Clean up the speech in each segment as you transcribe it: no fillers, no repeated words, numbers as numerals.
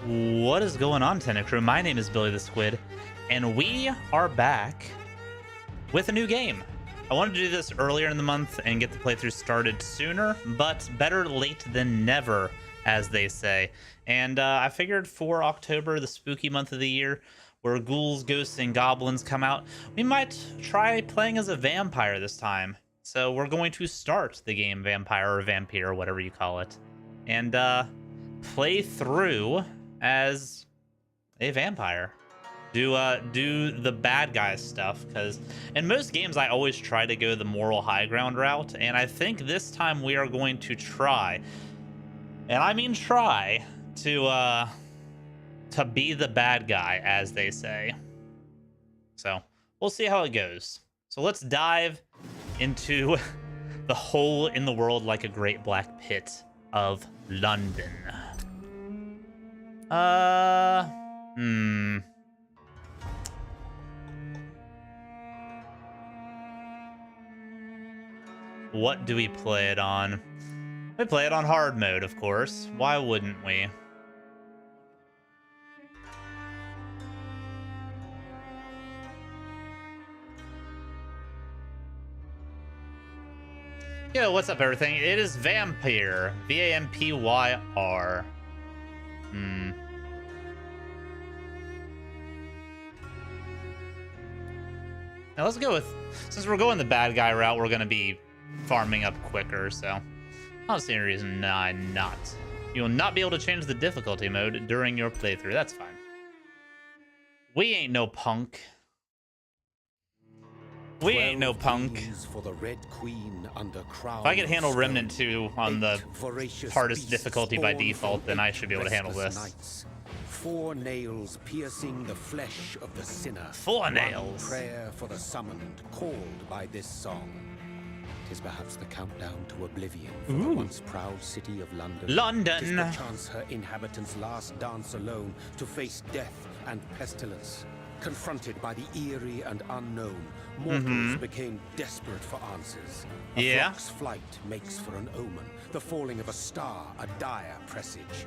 What is going on, Tenant Crew? My name is Billy the Squid, and we are back with a new game. I wanted to do this earlier in the month and get the playthrough started sooner, but better late than never, as they say. And I figured for October, the spooky month of the year, where ghouls, ghosts, and goblins come out, we might try playing as a vampire this time. So we're going to start the game Vampyr or Vampyr, whatever you call it, and play through as a vampire. Do the bad guy stuff, because in most games I always try to go the moral high ground route, and I think this time we are going to try, and I mean try, to be the bad guy, as they say. So we'll see how it goes. So let's dive into the hole in the world like a great black pit of London. What do we play it on? We play it on hard mode, of course. Why wouldn't we? Yo, what's up, everything? It is Vampyr. V-A-M-P-Y-R. Now let's go with... Since we're going the bad guy route, we're going to be farming up quicker, so... I don't see any reason not. You will not be able to change the difficulty mode during your playthrough. That's fine. We ain't no punk. We ain't no punk. For the Red Queen under crown if I could handle Remnant 2 on the hardest difficulty by default, then I should be able to handle this. Nights. 4 nails piercing the flesh of the sinner. 4 nails. Prayer for the summoned, called by this song. It is perhaps the countdown to oblivion for the once proud city of London. London. 'Tis perchance her inhabitants' last dance alone to face death and pestilence. Confronted by the eerie and unknown, mortals became desperate for answers. A flock's flight makes for an omen, the falling of a star a dire presage.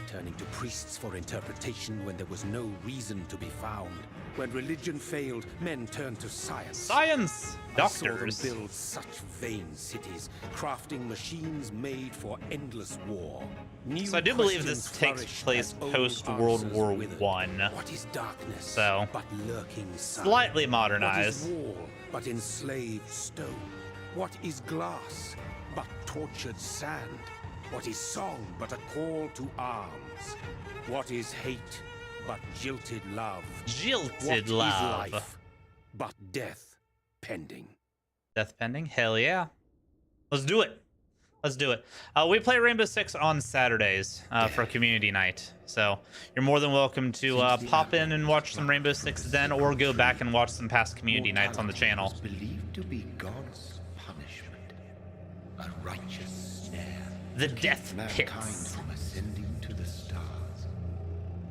Turning to priests for interpretation when there was no reason to be found. When religion failed, men turned to science. Science! Doctors. I saw them build such vain cities, crafting machines made for endless war. So I do believe this takes place post-World War I. What is darkness so, but lurking sun? Slightly modernized. What is wall but enslaved stone? What is glass but tortured sand? What is song but a call to arms? What is hate but jilted love? Jilted love. What is life but death pending? Death pending? Hell yeah. Let's do it. Let's do it. We play Rainbow Six on Saturdays for community night. So you're more than welcome to pop in and watch some Rainbow Six then, or go back and watch some past community nights on the channel. Believed to be God's punishment, a righteous snare. The death pits. From ascending to the stars.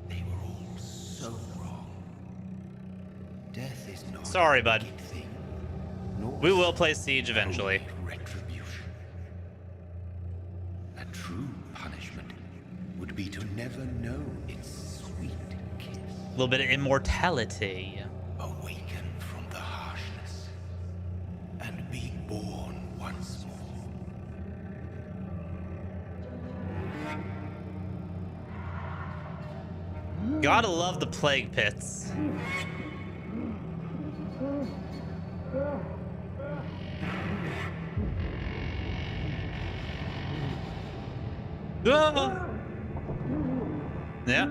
They were all so wrong. Death is not sorry, bud. thing, we will play Siege eventually. Retribution. A true punishment would be to never know its sweet kiss. A little bit of immortality. Awaken from the harshness and be born once more. Gotta love the plague pits. Ah! Yeah.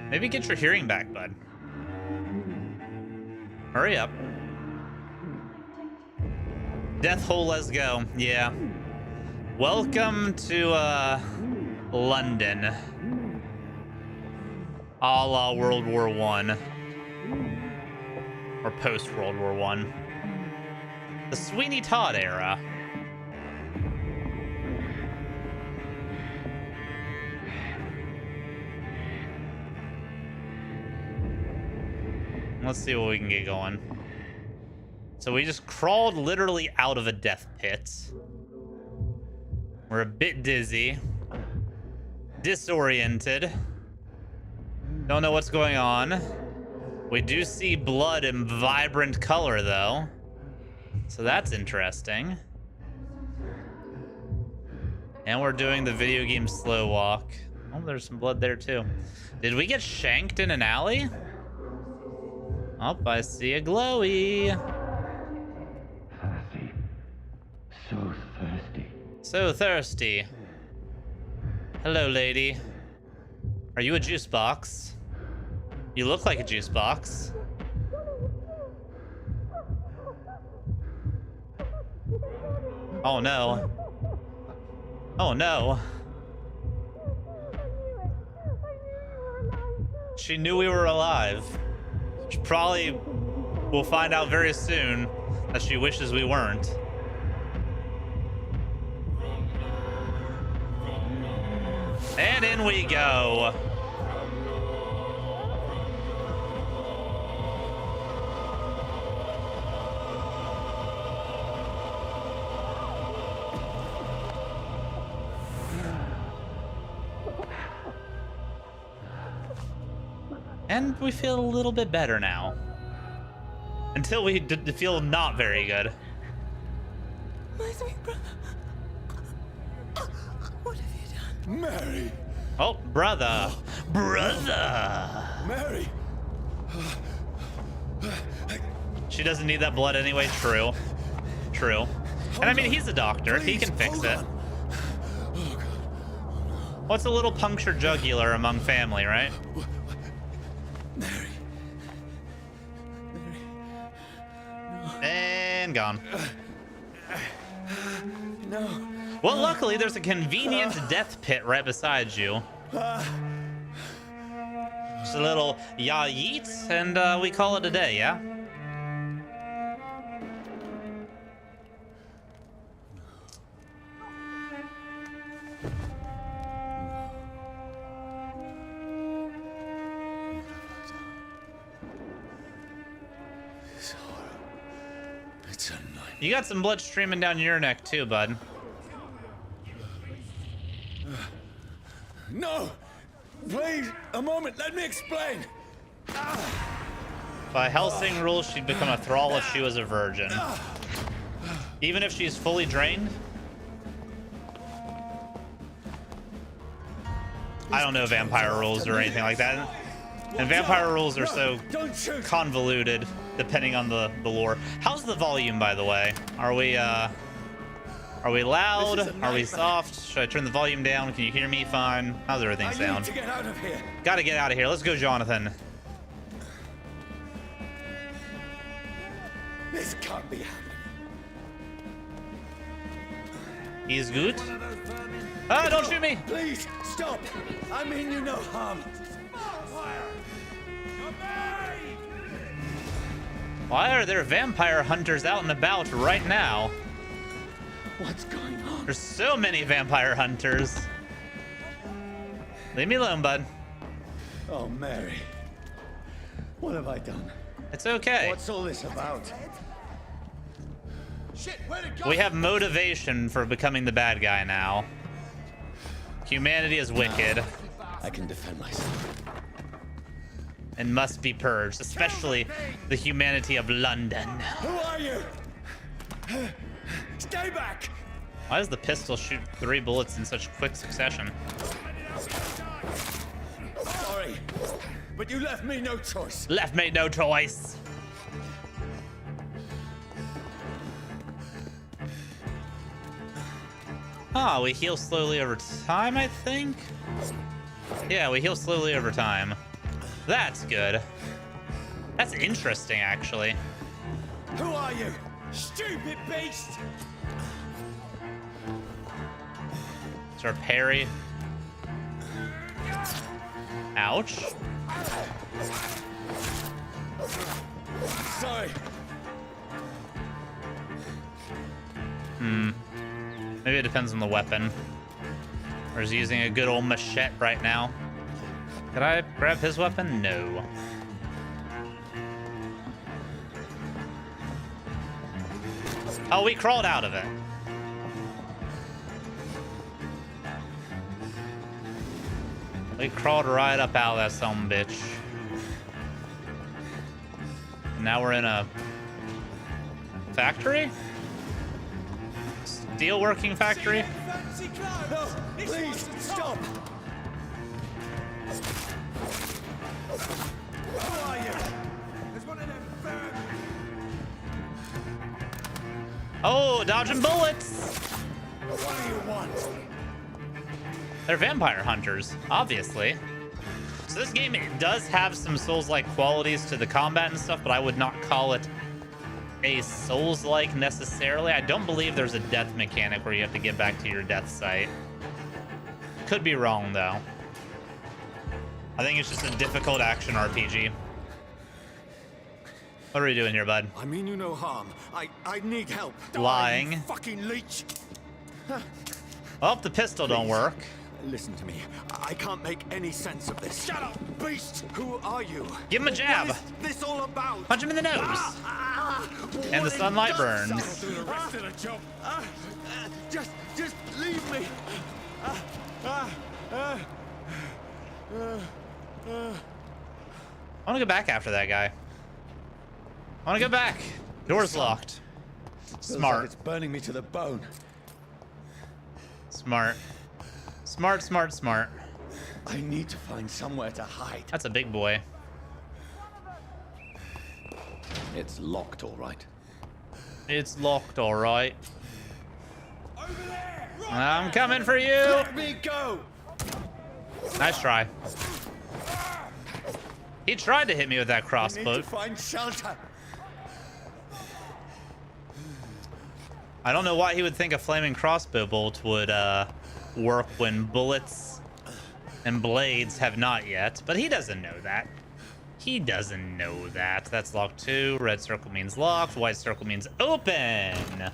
Maybe get your hearing back, bud. Hurry up. Death hole, let's go. Yeah. Welcome to London. A la World War I. Or post-World War I. The Sweeney Todd era. Let's see what we can get going. So we just crawled literally out of a death pit. We're a bit dizzy. Disoriented. Don't know what's going on. We do see blood in vibrant color, though. So that's interesting. And we're doing the video game slow walk. Oh, there's some blood there, too. Did we get shanked in an alley? Oh, I see a glowy. Thirsty. So thirsty. So thirsty. Hello, lady. Are you a juice box? You look like a juice box. Oh no. Oh no. She knew we were alive. She probably will find out very soon that she wishes we weren't. And in we go. And we feel a little bit better now. Until we feel not very good. My sweet brother. What have you done? Mary! Oh, brother. Brother! Mary! She doesn't need that blood anyway. True. True. And I mean, he's a doctor. He can fix it. What's a little punctured jugular among family, right? Mary. And gone. No. Well, luckily, there's a convenient death pit right beside you. Just a little ya yeet, and we call it a day, yeah? You got some blood streaming down your neck too, bud. No! Please, a moment, let me explain. By Helsing rules, she'd become a thrall if she was a virgin. Even if she's fully drained? I don't know vampire rules or anything like that. And vampire rules are so convoluted depending on the lore. How's the volume, by the way? Are we loud? Are we soft? Should I turn the volume down? Can you hear me fine? How's everything sound? I need to get out of here. Gotta get out of here. Let's go, Jonathan. This can't be happening. He's good. Ah, don't shoot me! Please, stop! I mean you no harm. Why are there vampire hunters out and about right now? What's going on? There's so many vampire hunters. Leave me alone, bud. Oh, Mary. What have I done? It's okay. What's all this about? Shit, where'd it go? We have motivation for becoming the bad guy now. Humanity is wicked I can defend myself. and must be purged, especially the humanity of London. Who are you? Stay back! Why does the pistol shoot 3 bullets in such quick succession? Sorry, but you left me no choice. Left me no choice. Ah, we heal slowly over time, I think? Yeah, we heal slowly over time. That's good. That's interesting, actually. Who are you? Stupid beast! Is our parry? Ouch. Sorry. Maybe it depends on the weapon. Or is he using a good old machete right now? Could I grab his weapon? No. Oh, we crawled out of it. We crawled right up out of that son of a bitch. And now we're in a factory? Steelworking factory? No, please, stop! Who are you? There's one of them vermin. Oh, dodging bullets! What do you want? They're vampire hunters, obviously. So this game, it does have some Souls-like qualities to the combat and stuff, but I would not call it a Souls-like necessarily. I don't believe there's a death mechanic where you have to get back to your death site. Could be wrong, though. I think it's just a difficult action RPG. What are we doing here, bud? I mean you no harm. I need help. Lying. Die, you fucking leech. Well, if the pistol don't work. Listen to me. I can't make any sense of this. Shut up, beast! Who are you? Give him a jab. What is this all about? Punch him in the nose. And the sunlight burns. I'll do the rest of the job. Just leave me. I want to go back after that guy. I want to go back. Door's locked. Smart. Like it's burning me to the bone. Smart. Smart, smart, smart. I need to find somewhere to hide. That's a big boy. It's locked, all right. It's locked, all right. Over there! I'm coming for you. Let me go! Nice try. He tried to hit me with that I crossbow. need to find shelter. I don't know why he would think a flaming crossbow bolt would work when bullets and blades have not yet, but he doesn't know that. He doesn't know that. That's locked too. Red circle means locked. White circle means open.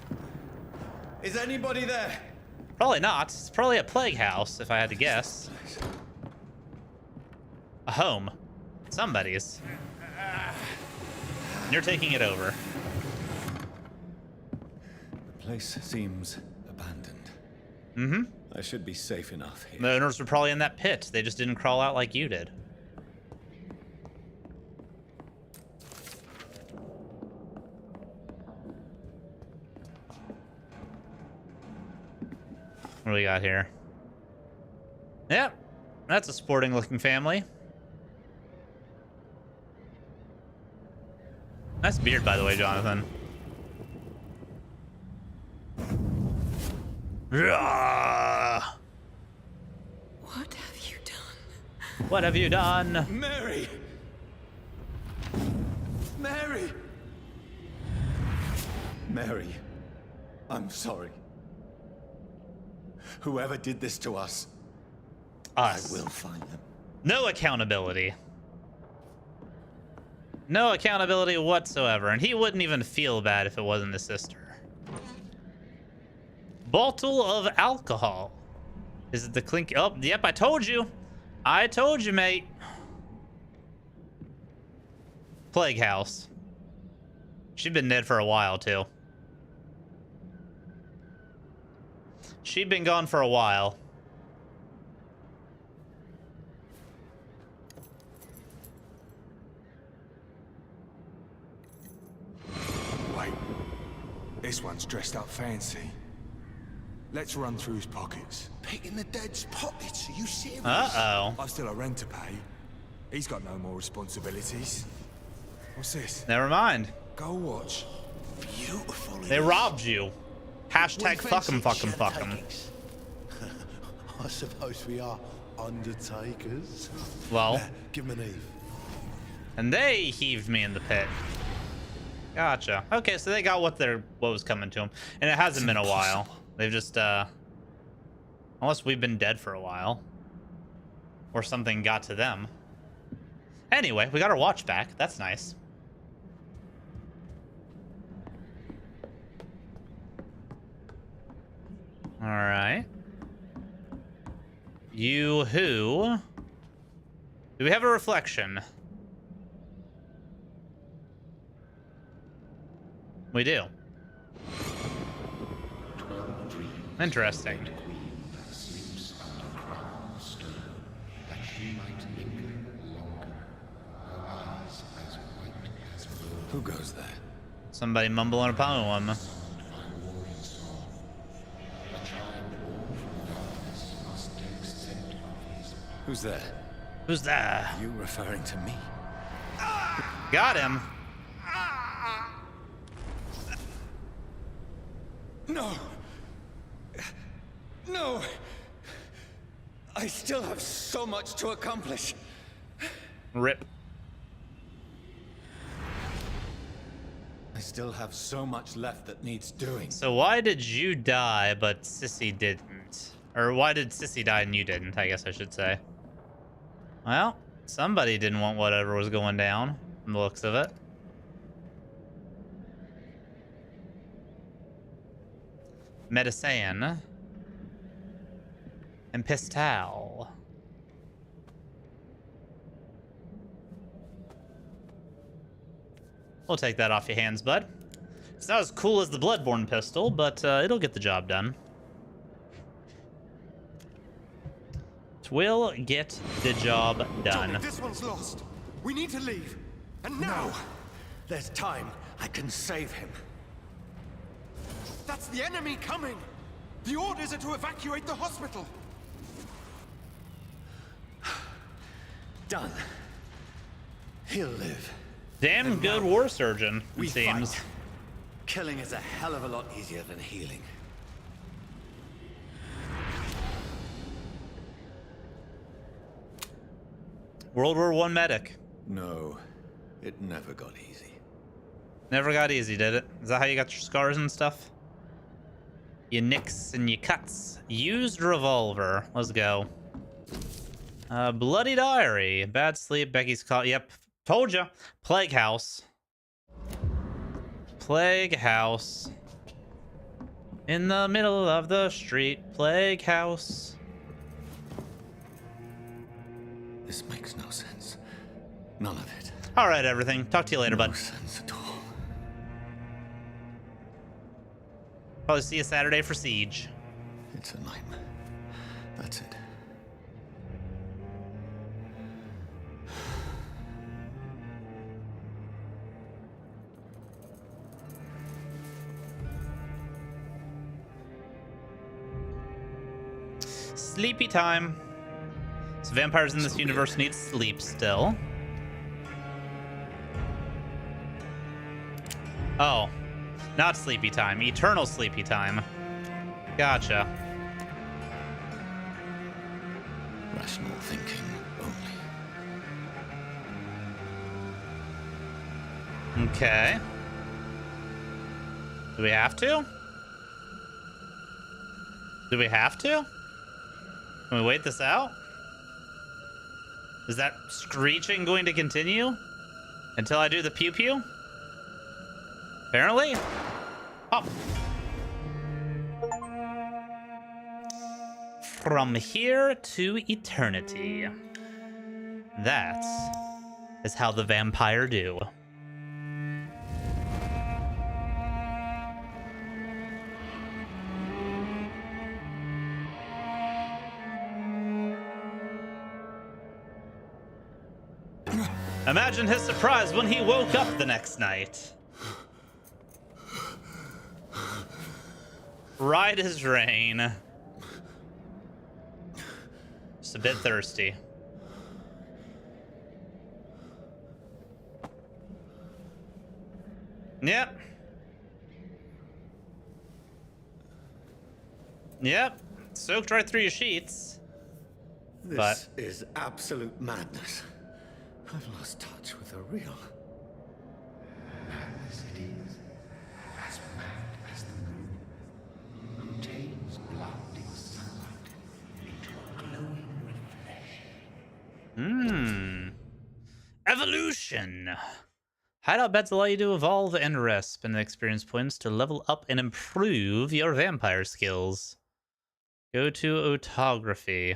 Is anybody there? Probably not. It's probably a plague house, if I had to guess. A home. Somebody's. You're taking it over. The place seems abandoned. Mm-hmm. I should be safe enough here. The owners were probably in that pit. They just didn't crawl out like you did. What do we got here? Yep. That's a sporting looking family. Nice beard, by the way, Jonathan. What have you done? What have you done? Mary! Mary! Mary, I'm sorry. Whoever did this to us, Us. I will find them. No accountability. No accountability whatsoever. And he wouldn't even feel bad if it wasn't his sister. Bottle of alcohol. Is it the clink? Oh, yep, I told you. I told you, mate. Plague house. She'd been dead for a while, too. She'd been gone for a while. Wait, this one's dressed up fancy. Let's run through his pockets. Picking the dead's pockets? Are you serious? Uh-oh. I've still a rent to pay. He's got no more responsibilities. What's this? Never mind. Go watch. Beautiful. They robbed you. Hashtag fuck 'em, fuck 'em, fuck 'em. I suppose we are undertakers. Well, Give him an Eve. and they heaved me in the pit. Gotcha. Okay, so they got what was coming to them. And it hasn't been a while. They've just, unless we've been dead for a while. Or something got to them. Anyway, we got our watch back. That's nice. Alright. You who? Do we have a reflection? We do. Interesting. Who goes there? Somebody mumbling a poem. Who's there? Who's there? You referring to me? Got him. No! No! I still have so much to accomplish. Rip. I still have so much left that needs doing. So why did you die, but Sissy didn't? Or why did Sissy die and you didn't, I guess I should say. Well, somebody didn't want whatever was going down, from the looks of it. Medicine. And Pistal. We'll take that off your hands, bud. It's not as cool as the Bloodborne pistol, but it'll get the job done. It will get the job done. Johnny, this one's lost. We need to leave. And now. No! There's time. I can save him. That's the enemy coming. The orders are to evacuate the hospital. Done. He'll live. Damn And good now war surgeon, it we seems. fight. Killing is a hell of a lot easier than healing. World War I medic. No, it never got easy. Never got easy, did it? Is that how you got your scars and stuff? Your nicks and your cuts. Used revolver. Let's go. Bloody diary. Bad sleep. Becky's call. Yep. Told ya. Plague house. Plague house. In the middle of the street. Plague house. This makes no sense. None of it. All right, everything. Talk to you later, No bud. sense at all. Probably see you Saturday for Siege. It's a nightmare. That's it. Sleepy time. So vampires in this universe need sleep still. Oh, not sleepy time. Eternal sleepy time. Gotcha. Rational thinking only. Okay. Do we have to? Do we have to? Can we wait this out? Is that screeching going to continue until I do the pew pew? Apparently. Oh. From here to eternity. That is how the vampire do. Imagine his surprise when he woke up the next night. Right as rain. Just a bit thirsty. Yep. Yep. Soaked right through your sheets. This is absolute madness. I've lost touch with the real. Mad as it is, as mad as the moon, who turns blinding sunlight into a glowing reflection. Evolution. Hideout beds allow you to evolve and rest. Spend experience points to level up and improve your vampire skills. Go to autography.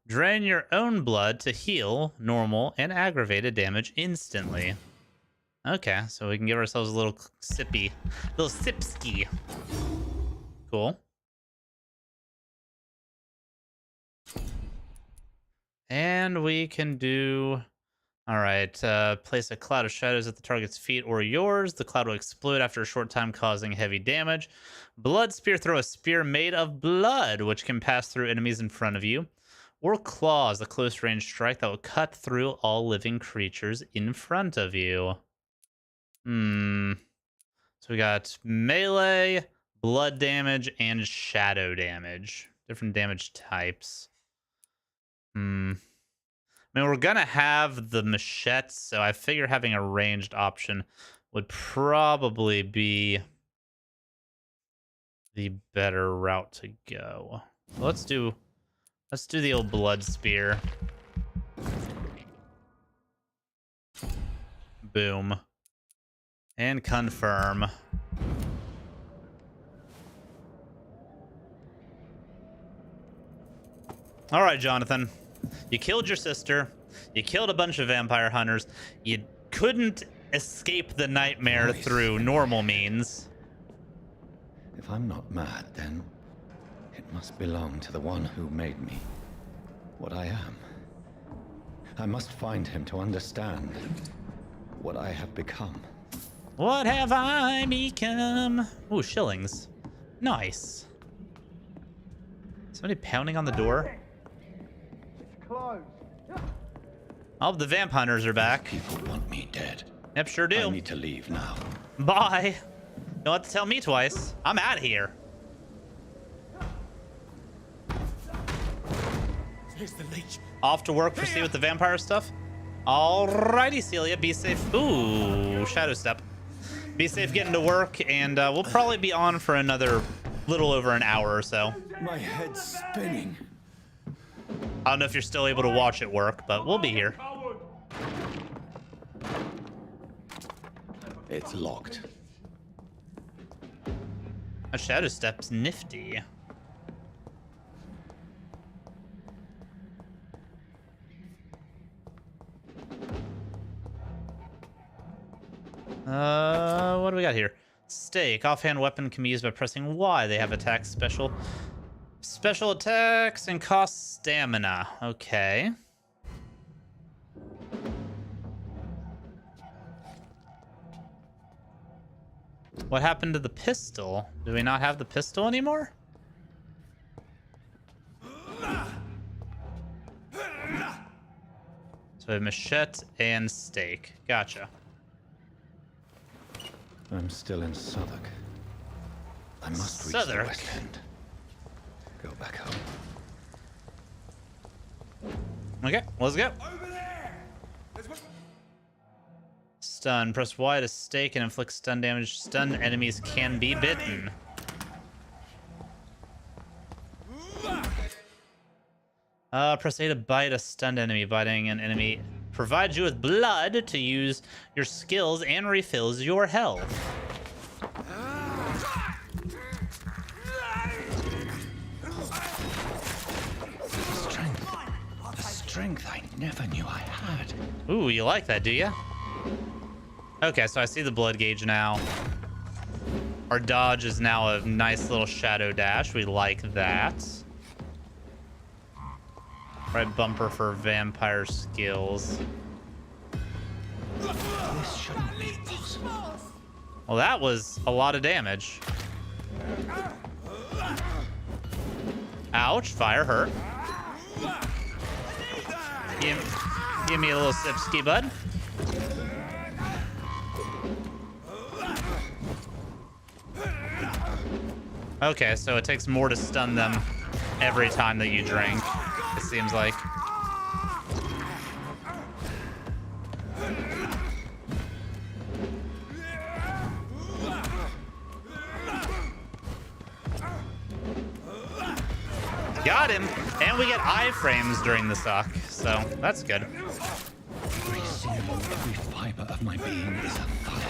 Drain your own blood to heal normal and aggravated damage instantly. Okay, so we can give ourselves a little sippy, little sipski. Cool. And we can do All right. Place a cloud of shadows at the target's feet or yours. The cloud will explode after a short time, causing heavy damage. Blood spear. Throw a spear made of blood, which can pass through enemies in front of you. Or claws, a close range strike that will cut through all living creatures in front of you. So we got melee, blood damage, and shadow damage. Different damage types. I mean, we're gonna have the machete, so I figure having a ranged option would probably be the better route to go. Let's do the old blood spear. Boom. And confirm. All right, Jonathan. You killed your sister. You killed a bunch of vampire hunters. You couldn't escape the nightmare through normal means. If I'm not mad, then it must belong to the one who made me what I am. I must find him to understand what I have become. What have I become? Ooh, shillings. Nice. Somebody pounding on the door? It's closed. Oh, the vamp hunters are back. People want me dead. Yep, sure I do. need to leave now. Bye. Don't have to tell me twice. I'm out of here. Here's the leech. Off to work, proceed with the vampire stuff. Alrighty, Celia, be safe. Ooh, shadow step. Be safe getting to work, and we'll probably be on for another little over an hour or so. My head's spinning. I don't know if you're still able to watch it work, but we'll be here. It's locked. A shadow step's nifty. What do we got here? Stake. Offhand weapon can be used by pressing Y. They have attack special attacks and cost stamina. Okay. What happened to the pistol? Do we not have the pistol anymore? So we have machete and stake. Gotcha. I'm still in Southwark. I must reach the Southwark. West End. Go back home. Okay, let's go. Stun. Press Y to stake and inflict stun damage. Stun enemies can be bitten. Press A to bite a stunned enemy. Biting an enemy provides you with blood to use your skills and refills your health. Strength I never knew I had. Ooh, you like that, do you? Okay, so I see the blood gauge now. Our dodge is now a nice little shadow dash. We like that. Right bumper for vampire skills. This shouldn't be possible. Well, that was a lot of damage. Ouch, fire hurt. Give me a little sipski, bud. Okay, so it takes more to stun them every time that you drink, it seems like. Got him! And we get iframes during the suck, so that's good. Every sinew, every fiber of my being is afire.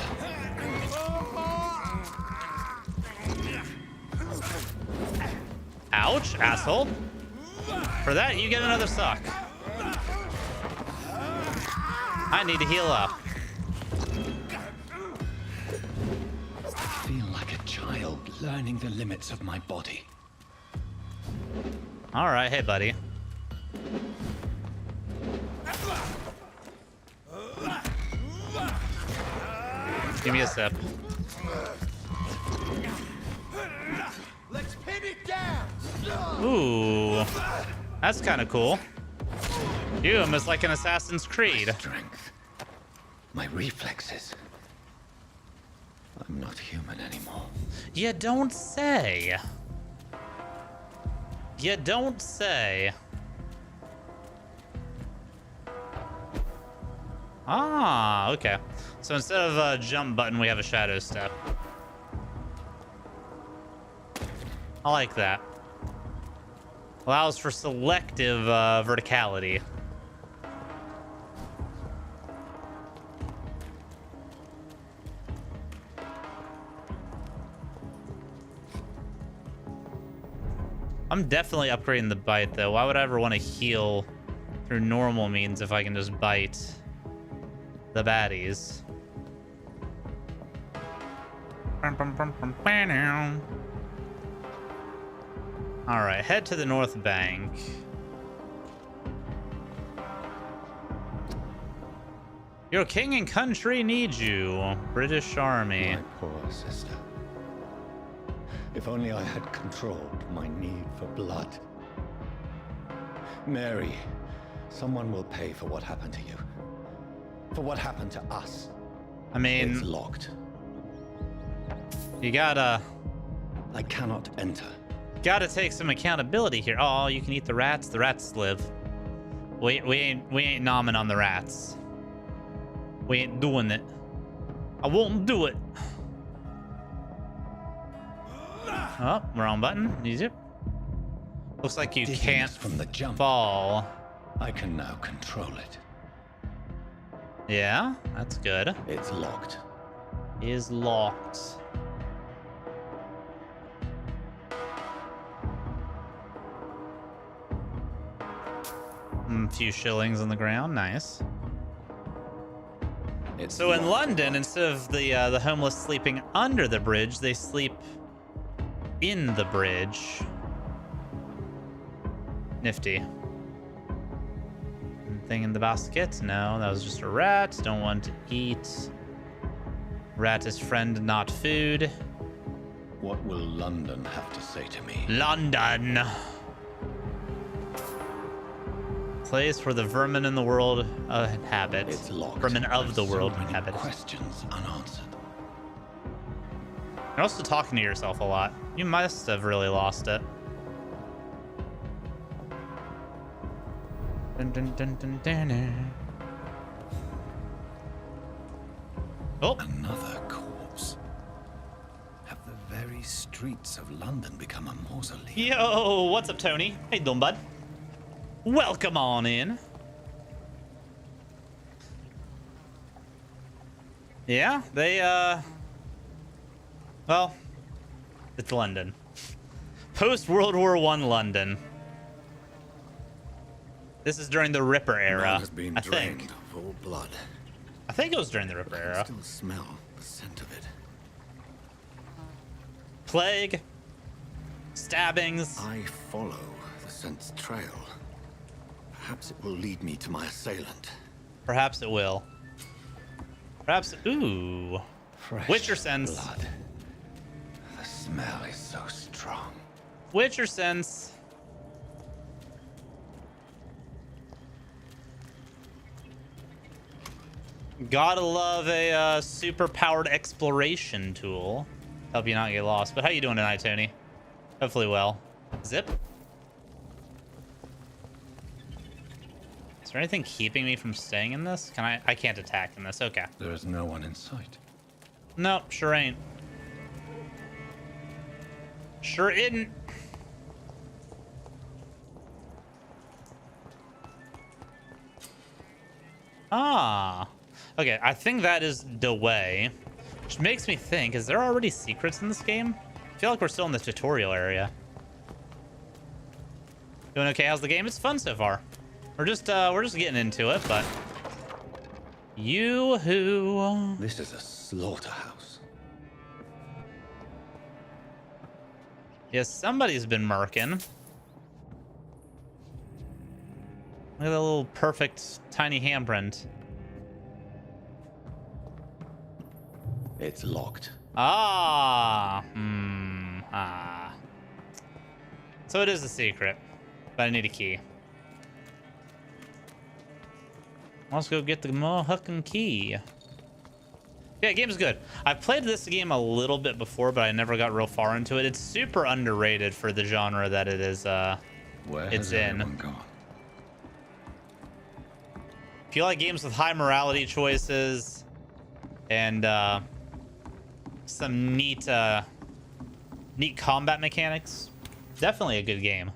Ouch, asshole. For that, you get another suck. I need to heal up. I feel like a child learning the limits of my body. All right, hey, buddy. Give me a sip. Let's pin it down. Ooh, that's kind of cool. Doom is like an Assassin's Creed. Strength. My reflexes. I'm not human anymore. You don't say. You don't say. Ah, okay. So instead of a jump button, we have a shadow step. I like that. Allows for selective verticality. I'm definitely upgrading the bite, though. Why would I ever want to heal through normal means if I can just bite the baddies? All right, head to the north bank. Your king and country need you. British Army. My poor sister. If only I had controlled my need for blood. Mary, someone will pay for what happened to you. For what happened to us. I mean, It's locked. you gotta I cannot enter. take some accountability here. Oh, you can eat the rats. The rats live. We ain't nomming on the rats. We ain't doing it. I won't do it. Oh, wrong button. Easy. Looks like you Dizziness can't from the jump. fall. I can now control it. Yeah, that's good. It's locked. Is locked. Few shillings on the ground. Nice. It's So in locked. London, instead of the homeless sleeping under the bridge, they sleep in the bridge. Nifty. Anything in the basket? No, that was just a rat. Don't want to eat. Rat is friend, not food. What will London have to say to me? London. Place where the vermin in the world inhabit. It's locked. Vermin of the So world many inhabit. questions unanswered. You're also talking to yourself a lot. You must have really lost it. Dun, dun, dun, dun, dun, dun. Oh, Another corpse. Have the very streets of London become a mausoleum? yo, what's up, Tony? How you doing, bud? Welcome on in. Yeah, they, well, it's London. Post-World War I London. This is during the Ripper era, Man has been I think. drained of all blood. I think it was during the Ripper I era. can still smell the scent of it. Plague, stabbings. I follow the scent's trail. Perhaps it will lead me to my assailant. Perhaps it will. Perhaps, ooh. Fresh Witcher sense. blood. The smell is so strong. Witcher sense. Gotta love a super powered exploration tool. Help you not get lost. But how you doing tonight, Tony? Hopefully well. Zip. Is there anything keeping me from staying in this? Can I can't attack in this. Okay. There is no one in sight. Nope, sure ain't. Sure isn't. Ah. Okay, I think that is the way. Which makes me think, is there already secrets in this game? I feel like we're still in the tutorial area. Doing okay? How's the game? It's fun so far. We're just getting into it, but you-hoo. This is a slaughterhouse. Yes, somebody's been murking. Look at that little perfect tiny handprint. It's locked. Ah. So it is a secret, but I need a key. Let's go get the motherfucking key. Yeah, game's good. I've played this game a little bit before, but I never got real far into it. It's super underrated for the genre that it is. Where it's has in. everyone gone? If you like games with high morality choices and some neat combat mechanics, definitely a good game.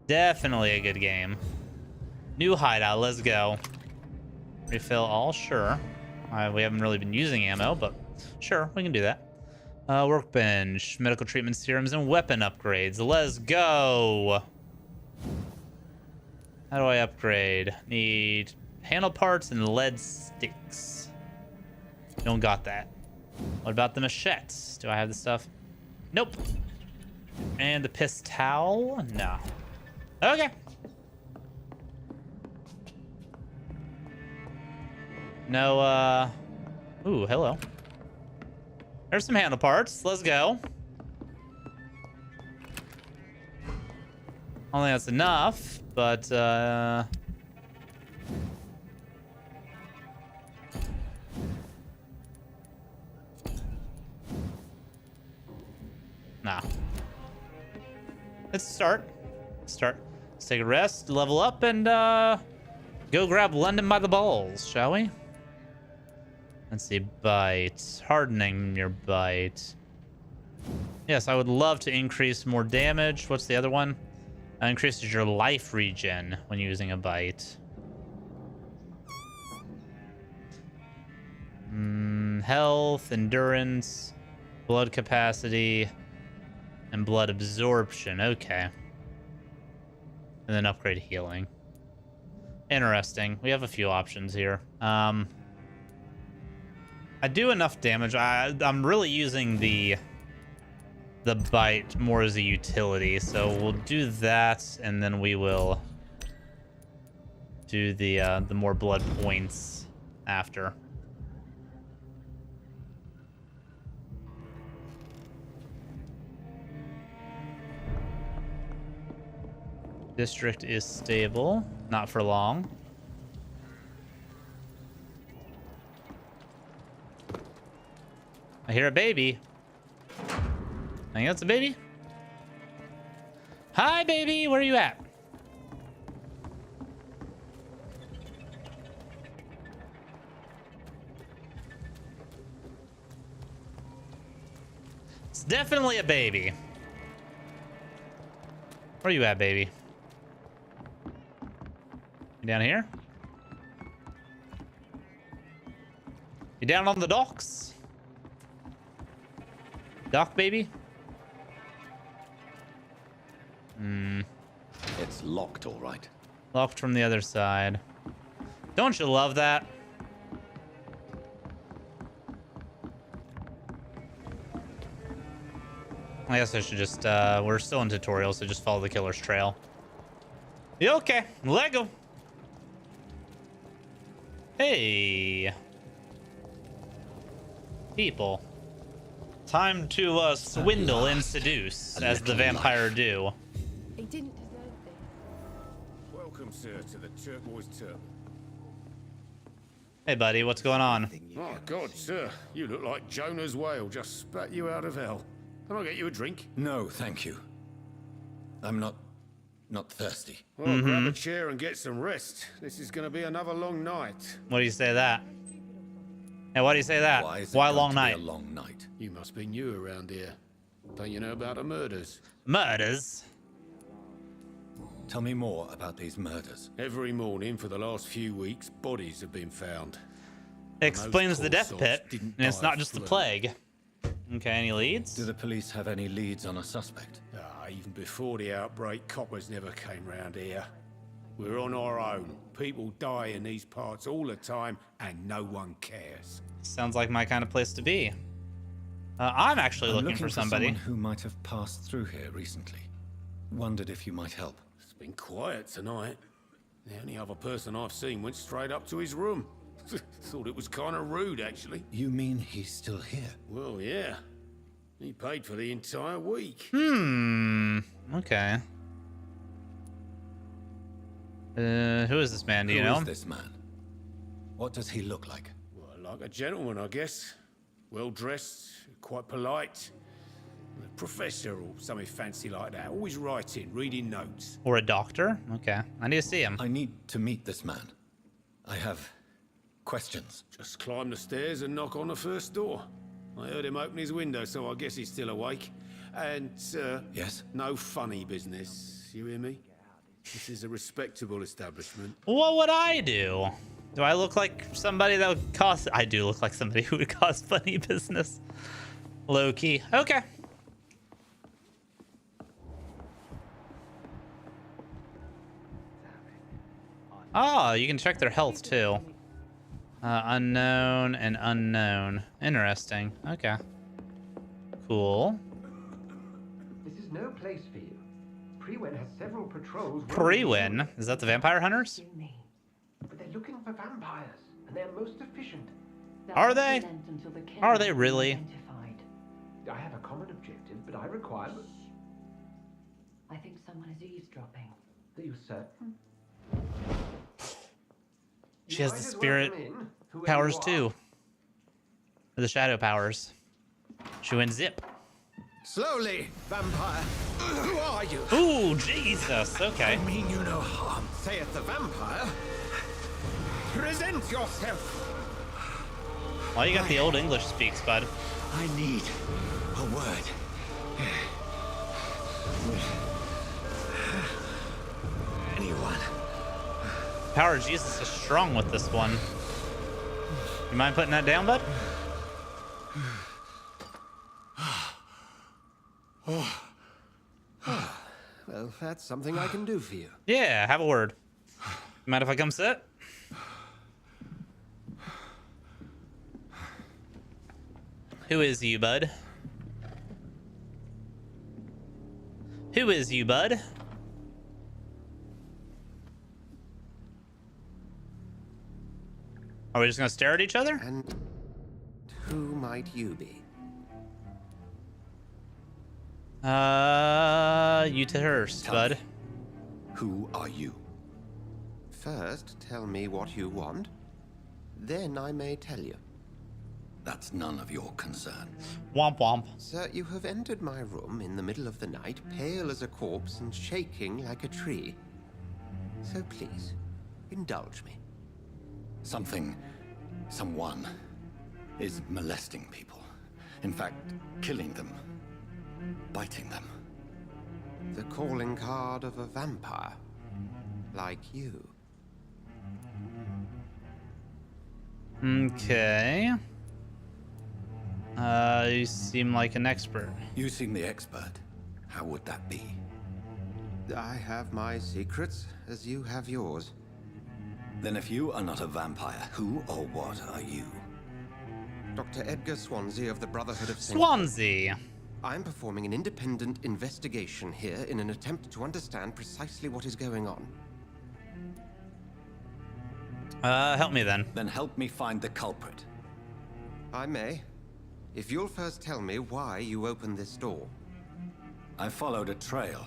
Definitely a good game. New hideout. Let's go. Refill all, sure. We haven't really been using ammo, but sure, we can do that. Workbench, medical treatment serums, and weapon upgrades. Let's go. How do I upgrade? Need handle parts and lead sticks. Don't got that. What about the machetes? Do I have the stuff? Nope. And the pistol? No. Okay. No, ooh, hello. There's some handle parts. Let's go. I don't think that's enough, but, nah. Let's start. Let's take a rest, level up, and, go grab London by the balls, shall we? Let's see, bite. Hardening your bite. Yes, I would love to increase more damage. What's the other one? Increases your life regen when using a bite. Health, endurance, blood capacity, and blood absorption. Okay. And then upgrade healing. Interesting. We have a few options here. I do enough damage. I'm really using the bite more as a utility, so we'll do that, and then we will do the more blood points after. District is stable, not for long. I hear a baby. I think that's a baby. Hi, baby. Where are you at? It's definitely a baby. Where are you at, baby? You down here? You down on the docks? Dock, baby? It's locked, all right. Locked from the other side. Don't you love that? I guess I should just, we're still in tutorial, so just follow the killer's trail. Yeah, okay, Lego. Hey. People. Time to, swindle and seduce, as the vampire do. He didn't deserve this. Welcome, sir, to the Turquoise Turtle. Hey, buddy, what's going on? Oh, God, sir. You look like Jonah's whale just spat you out of hell. Can I get you a drink? No, thank you. I'm not thirsty. Well, grab a chair and get some rest. This is going to be another long night. What do you say that? Hey, why do you say that? Why is it Why going long to be night? a long night? You must be new around here. Don't you know about the murders? Murders? Tell me more about these murders. Every morning for the last few weeks, bodies have been found. Explains the poor death souls pit, didn't and it's die not of just the flu. plague. Okay, any leads? Do the police have any leads on a suspect? Even before the outbreak, coppers never came round here. We're on our own. People die in these parts all the time, and no one cares. Sounds like my kind of place to be. I'm actually I'm looking for somebody. someone who might have passed through here recently. Wondered if you might help. It's been quiet tonight. The only other person I've seen went straight up to his room. Thought it was kind of rude, actually. You mean he's still here? Well, yeah. He paid for the entire week. Okay. Who is this man? Do you know Who is him? this man? What does he look like? Well, like a gentleman, I guess. Well-dressed, quite polite. A professor or something fancy like that. Always writing, reading notes. Or a doctor? Okay. I need to see him. I need to meet this man. I have questions. Just climb the stairs and knock on the first door. I heard him open his window, so I guess he's still awake. And, Yes? no funny business. You hear me? This is a respectable establishment. What would I do? Do I look like somebody that would cause... I do look like somebody who would cause funny business. Low key. Okay. Oh, you can check their health too. Unknown and unknown. Interesting. Okay. Cool. This is no place for you. Priwen has several patrols. Priwen? Is that the vampire hunters? Me. But they're looking for vampires, and they're most efficient. Are they? Are they really? I have a common objective, but I require... I think someone is eavesdropping. Are you certain? She has the spirit powers too. Or the shadow powers. She went zip. Slowly, vampire. Who are you? Ooh, Jesus. Okay. I mean you no harm, saith the vampire. Present yourself. Well, you got the old English speaks, bud. I need a word. Anyone? Power of Jesus is strong with this one. You mind putting that down, bud? Well, that's something I can do for you. Yeah, have a word. Mind if I come sit? Who is you, bud? Who is you, bud? Are we just gonna stare at each other? And who might you be? You to hers, bud. Who are you? First, tell me what you want. Then I may tell you. That's none of your concern. Womp womp. Sir, you have entered my room in the middle of the night, pale as a corpse and shaking like a tree. So please, indulge me. Someone is molesting people. In fact, killing them. Biting them. The calling card of a vampire. Like you. Okay. You seem like an expert. You seem the expert. How would that be? I have my secrets, as you have yours. Then if you are not a vampire, who or what are you? Dr. Edgar Swansea of the Brotherhood of St. Swansea. I'm performing an independent investigation here in an attempt to understand precisely what is going on. Help me then. Then help me find the culprit. I may. If you'll first tell me why you opened this door. I followed a trail.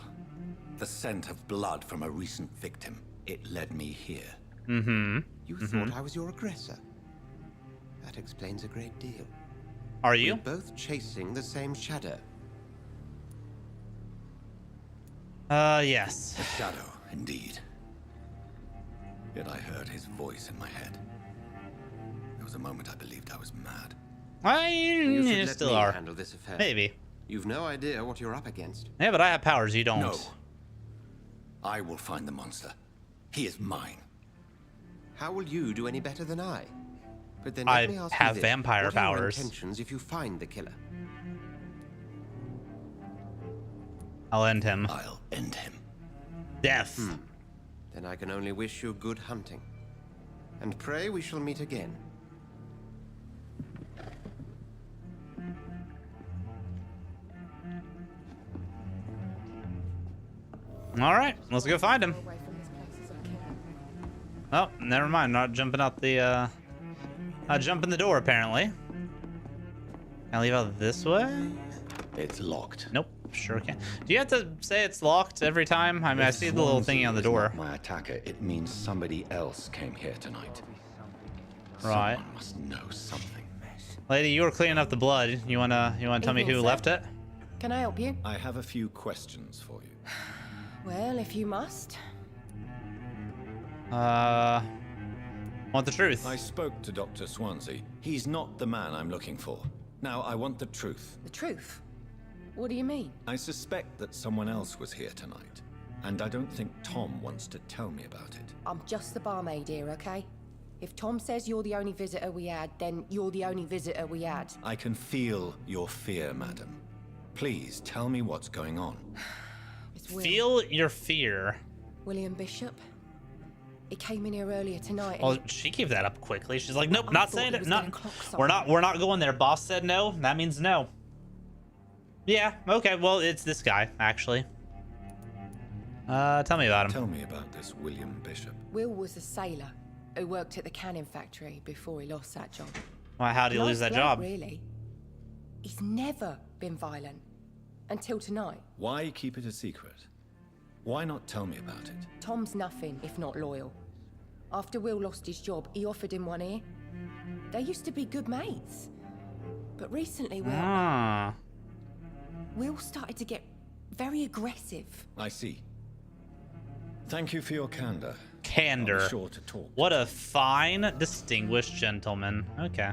The scent of blood from a recent victim. It led me here. Mm-hmm. You thought I was your aggressor. That explains a great deal. Are you? We're both chasing the same shadow. Yes. A shadow, indeed. Yet I heard his voice in my head. There was a moment I believed I was mad. You should You let still me are. handle this affair. Maybe. You've no idea what you're up against. Yeah, but I have powers. You don't. No. I will find the monster. He is mine. How will you do any better than I? But then I let me ask have you this. vampire What are your powers. intentions if you find the killer? I'll end him. I'll end him. Death. Then I can only wish you good hunting. And pray we shall meet again. All right, let's go find him. Away from this place as I can. Oh, never mind. Not jumping out the jump in the door, apparently. Can I leave out this way? It's locked. Nope, sure can. Do you have to say it's locked every time? I mean, I see the little thingy on the door. My attacker, it means somebody else came here tonight. Right. Someone must know something. Lady, you were cleaning up the blood. You wanna tell me Evening, who sir. left it? Can I help you? I have a few questions for you. Well, if you must. Want the truth? I spoke to Dr. Swansea. He's not the man I'm looking for. Now, I want the truth. The truth? What do you mean? I suspect that someone else was here tonight, and I don't think Tom wants to tell me about it. I'm just the barmaid here, okay? If Tom says you're the only visitor we had, then you're the only visitor we had. I can feel your fear, madam. Please tell me what's going on. It's Will. Feel your fear. William Bishop. He came in here earlier tonight. Oh, she gave that up quickly. She's like, nope, I not thought saying he it. was No, gonna clock we're something. not going there. Boss said no. That means no. Yeah. Okay. Well, it's this guy actually. Tell me about him. Tell me about this William Bishop. Will was a sailor who worked at the canning factory before he lost that job. Well, how did he lose Nice that bloke, job? Really. He's never been violent. Until tonight. Why keep it a secret? Why not tell me about it? Tom's nothing if not loyal. After Will lost his job, he offered him one ear. They used to be good mates. But recently, Ah. Will started to get very aggressive. I see. Thank you for your candor. Candor. I'll be sure to talk. What a fine, distinguished gentleman. Okay.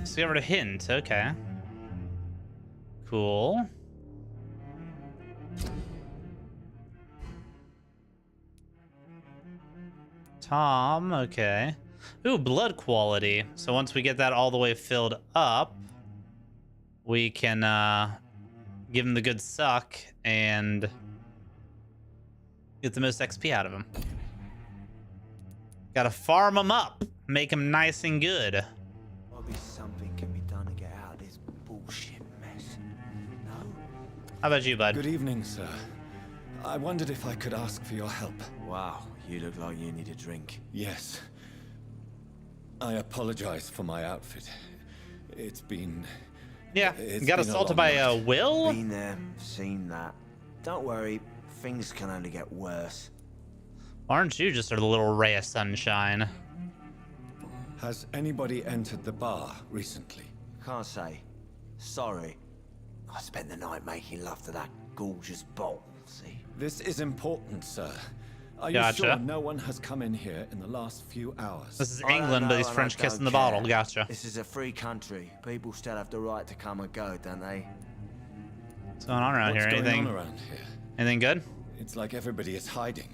Discovered a hint. Okay. Cool. Tom, okay. Ooh, blood quality. So once we get that all the way filled up, we can give him the good suck and get the most XP out of him. Gotta farm him up, make him nice and good. Maybe something can be done to get out of this bullshit mess. No? How about you, bud? Good evening, sir. I wondered if I could ask for your help. Wow, you look like you need a drink. Yes. I apologize for my outfit. It's been... Yeah, It's got been a assaulted long by night. Will? Been there, seen that. Don't worry, things can only get worse. Aren't you just a little ray of sunshine? Has anybody entered the bar recently? Can't say. Sorry. I spent the night making love to that gorgeous bottle, see? This is important, sir. Are you Gotcha. sure no one has come in here in the last few hours? This is I don't England, but know he's and I French kissing don't the bottle. care. Gotcha. This is a free country. People still have the right to come and go, don't they? What's going on around What's here? going Anything? on around here? Anything good? It's like everybody is hiding.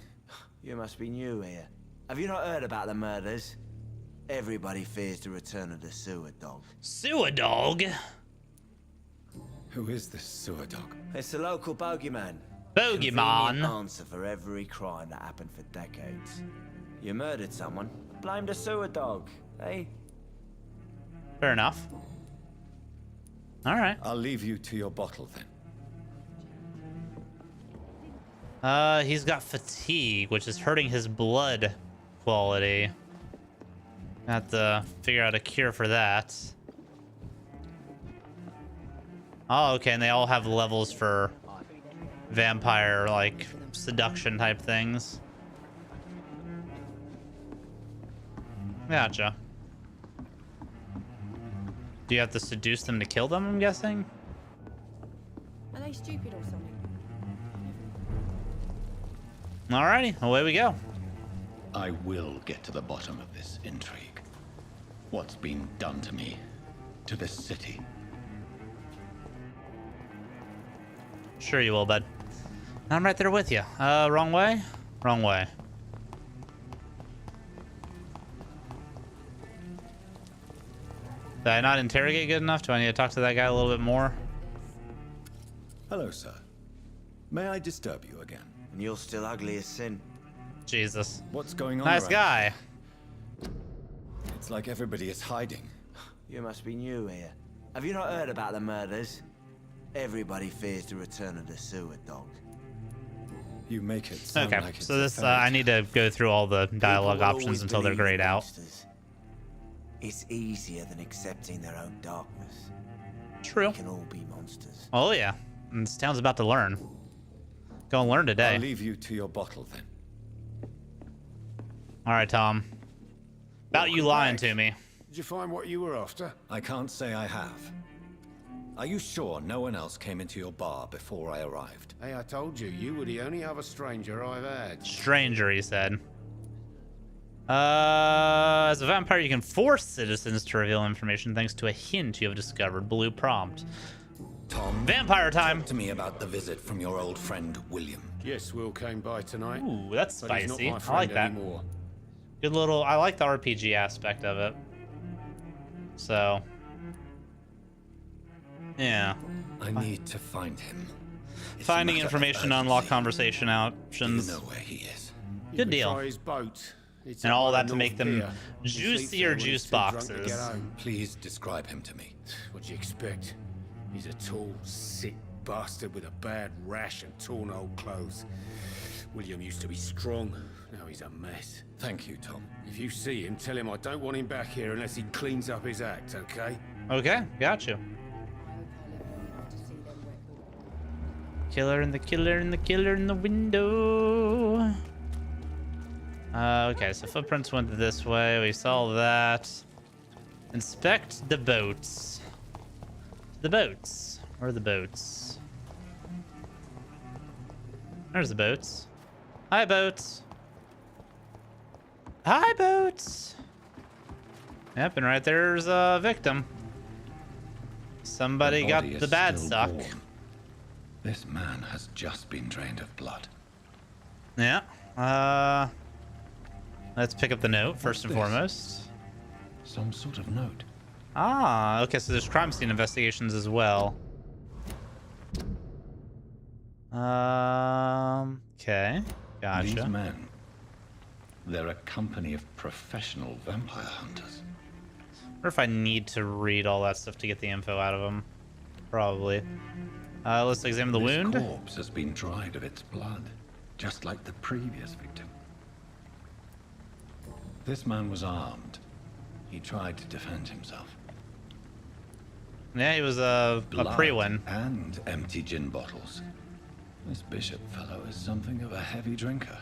You must be new here. Have you not heard about the murders? Everybody fears the return of the sewer dog. Sewer dog. Who is this sewer dog? It's the local bogeyman. Bogeyman. Convenient answer for every crime that happened for decades. You murdered someone, blame the sewer dog, eh? Fair enough. All right. I'll leave you to your bottle then. He's got fatigue, which is hurting his blood quality. Have to figure out a cure for that. Oh, okay, and they all have levels for vampire, like, seduction type things. Gotcha. Do you have to seduce them to kill them, I'm guessing? Are they stupid or something? Alrighty, away we go. I will get to the bottom of this intrigue. What's been done to me, to this city. Sure you will, bud. I'm right there with you. Wrong way? Wrong way. Did I not interrogate good enough? Do I need to talk to that guy a little bit more? Hello, sir. May I disturb you again? And you're still ugly as sin. Jesus. What's going on Nice around guy. here? It's like everybody is hiding. You must be new here. Have you not heard about the murders? Everybody fears the return of the sewer dog. You make it sound Okay, like it's so a this, fairy I tale. need to go through all the dialogue People will options always until they're believe in grayed out. monsters. It's easier than accepting their own darkness. True. We can all be monsters. Oh yeah, and this town's about to learn. Gonna learn today. I'll leave you to your bottle then. All right, Tom. About you lying back. to me. Did you find what you were after? I can't say I have. Are you sure no one else came into your bar before I arrived? Hey, I told you, you were the only other stranger I've had. Stranger, he said. As a vampire, you can force citizens to reveal information thanks to a hint you have discovered. Blue prompt. Tom, Vampire time. talk to me about the visit from your old friend William. Yes, Will came by tonight. Ooh, that's but he's spicy. not my I friend like that. anymore. Good little. I like the RPG aspect of it. So. Yeah. I need to find him. It's a Finding matter of information to unlock urgency. conversation Do you options. know where he is? You Good can deal. try his boat. It's And up all by that the to make them North Pier. He sleeps juicier there when juice he's too drunk to boxes. get home. Please describe him to me. What do you expect? He's a tall, sick bastard with a bad rash and torn old clothes. William used to be strong. Now he's a mess. Thank you, Tom. If you see him, tell him I don't want him back here unless he cleans up his act, okay? Okay, got you. Killer and the killer and the killer in the window. Okay, so footprints went this way. We saw that. Inspect the boats. The boats. Where are the boats? There's the boats. Hi, boats. Hi, boats. Yep, and right there's a victim. Somebody The got body is the bad still suck. warm. This man has just been drained of blood. Yeah. Let's pick up the note first and this? foremost. Some sort of note. Ah, okay, so there's crime scene investigations as well. Okay. These Gotcha. men, they're a company of professional vampire hunters. I wonder if I need to read all that stuff to get the info out of them. Probably. Let's examine the This wound. corpse has been dried of its blood, just like the previous victim. This man was armed. He tried to defend himself. Yeah, he was a Blood pre-win. and empty gin bottles. This bishop fellow is something of a heavy drinker.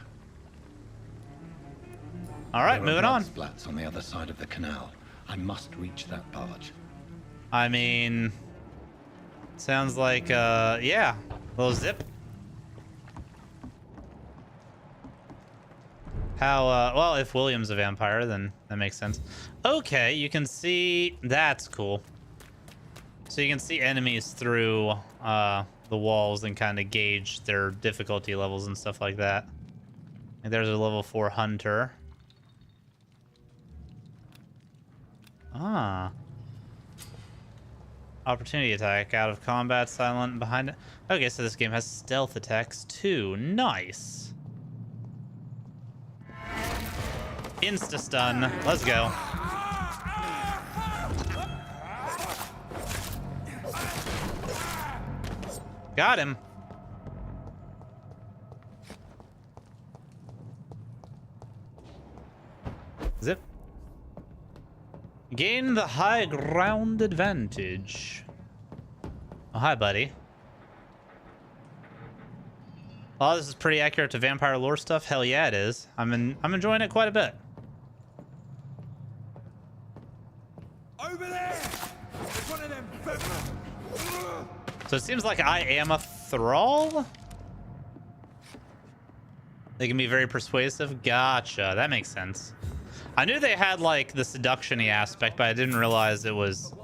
All right, There are moving blood on. splats on the other side of the canal. I must reach that barge. I mean, sounds like, yeah, little zip. How, well, if William's a vampire, then that makes sense. Okay, you can see, that's cool. So you can see enemies through, the walls and kind of gauge their difficulty levels and stuff like that. And there's a level 4 hunter. Ah. Opportunity attack, out of combat, silent, behind it. Okay, so this game has stealth attacks too. Nice. Insta-stun. Let's go. Got him. Zip. Gain the high ground advantage. Oh, hi, buddy. Oh, this is pretty accurate to vampire lore stuff. Hell yeah, it is. I'm enjoying it quite a bit. Over there! It's one of them. So it seems like I am a thrall. They can be very persuasive. Gotcha. That makes sense. I knew they had like the seduction-y aspect, but I didn't realize it was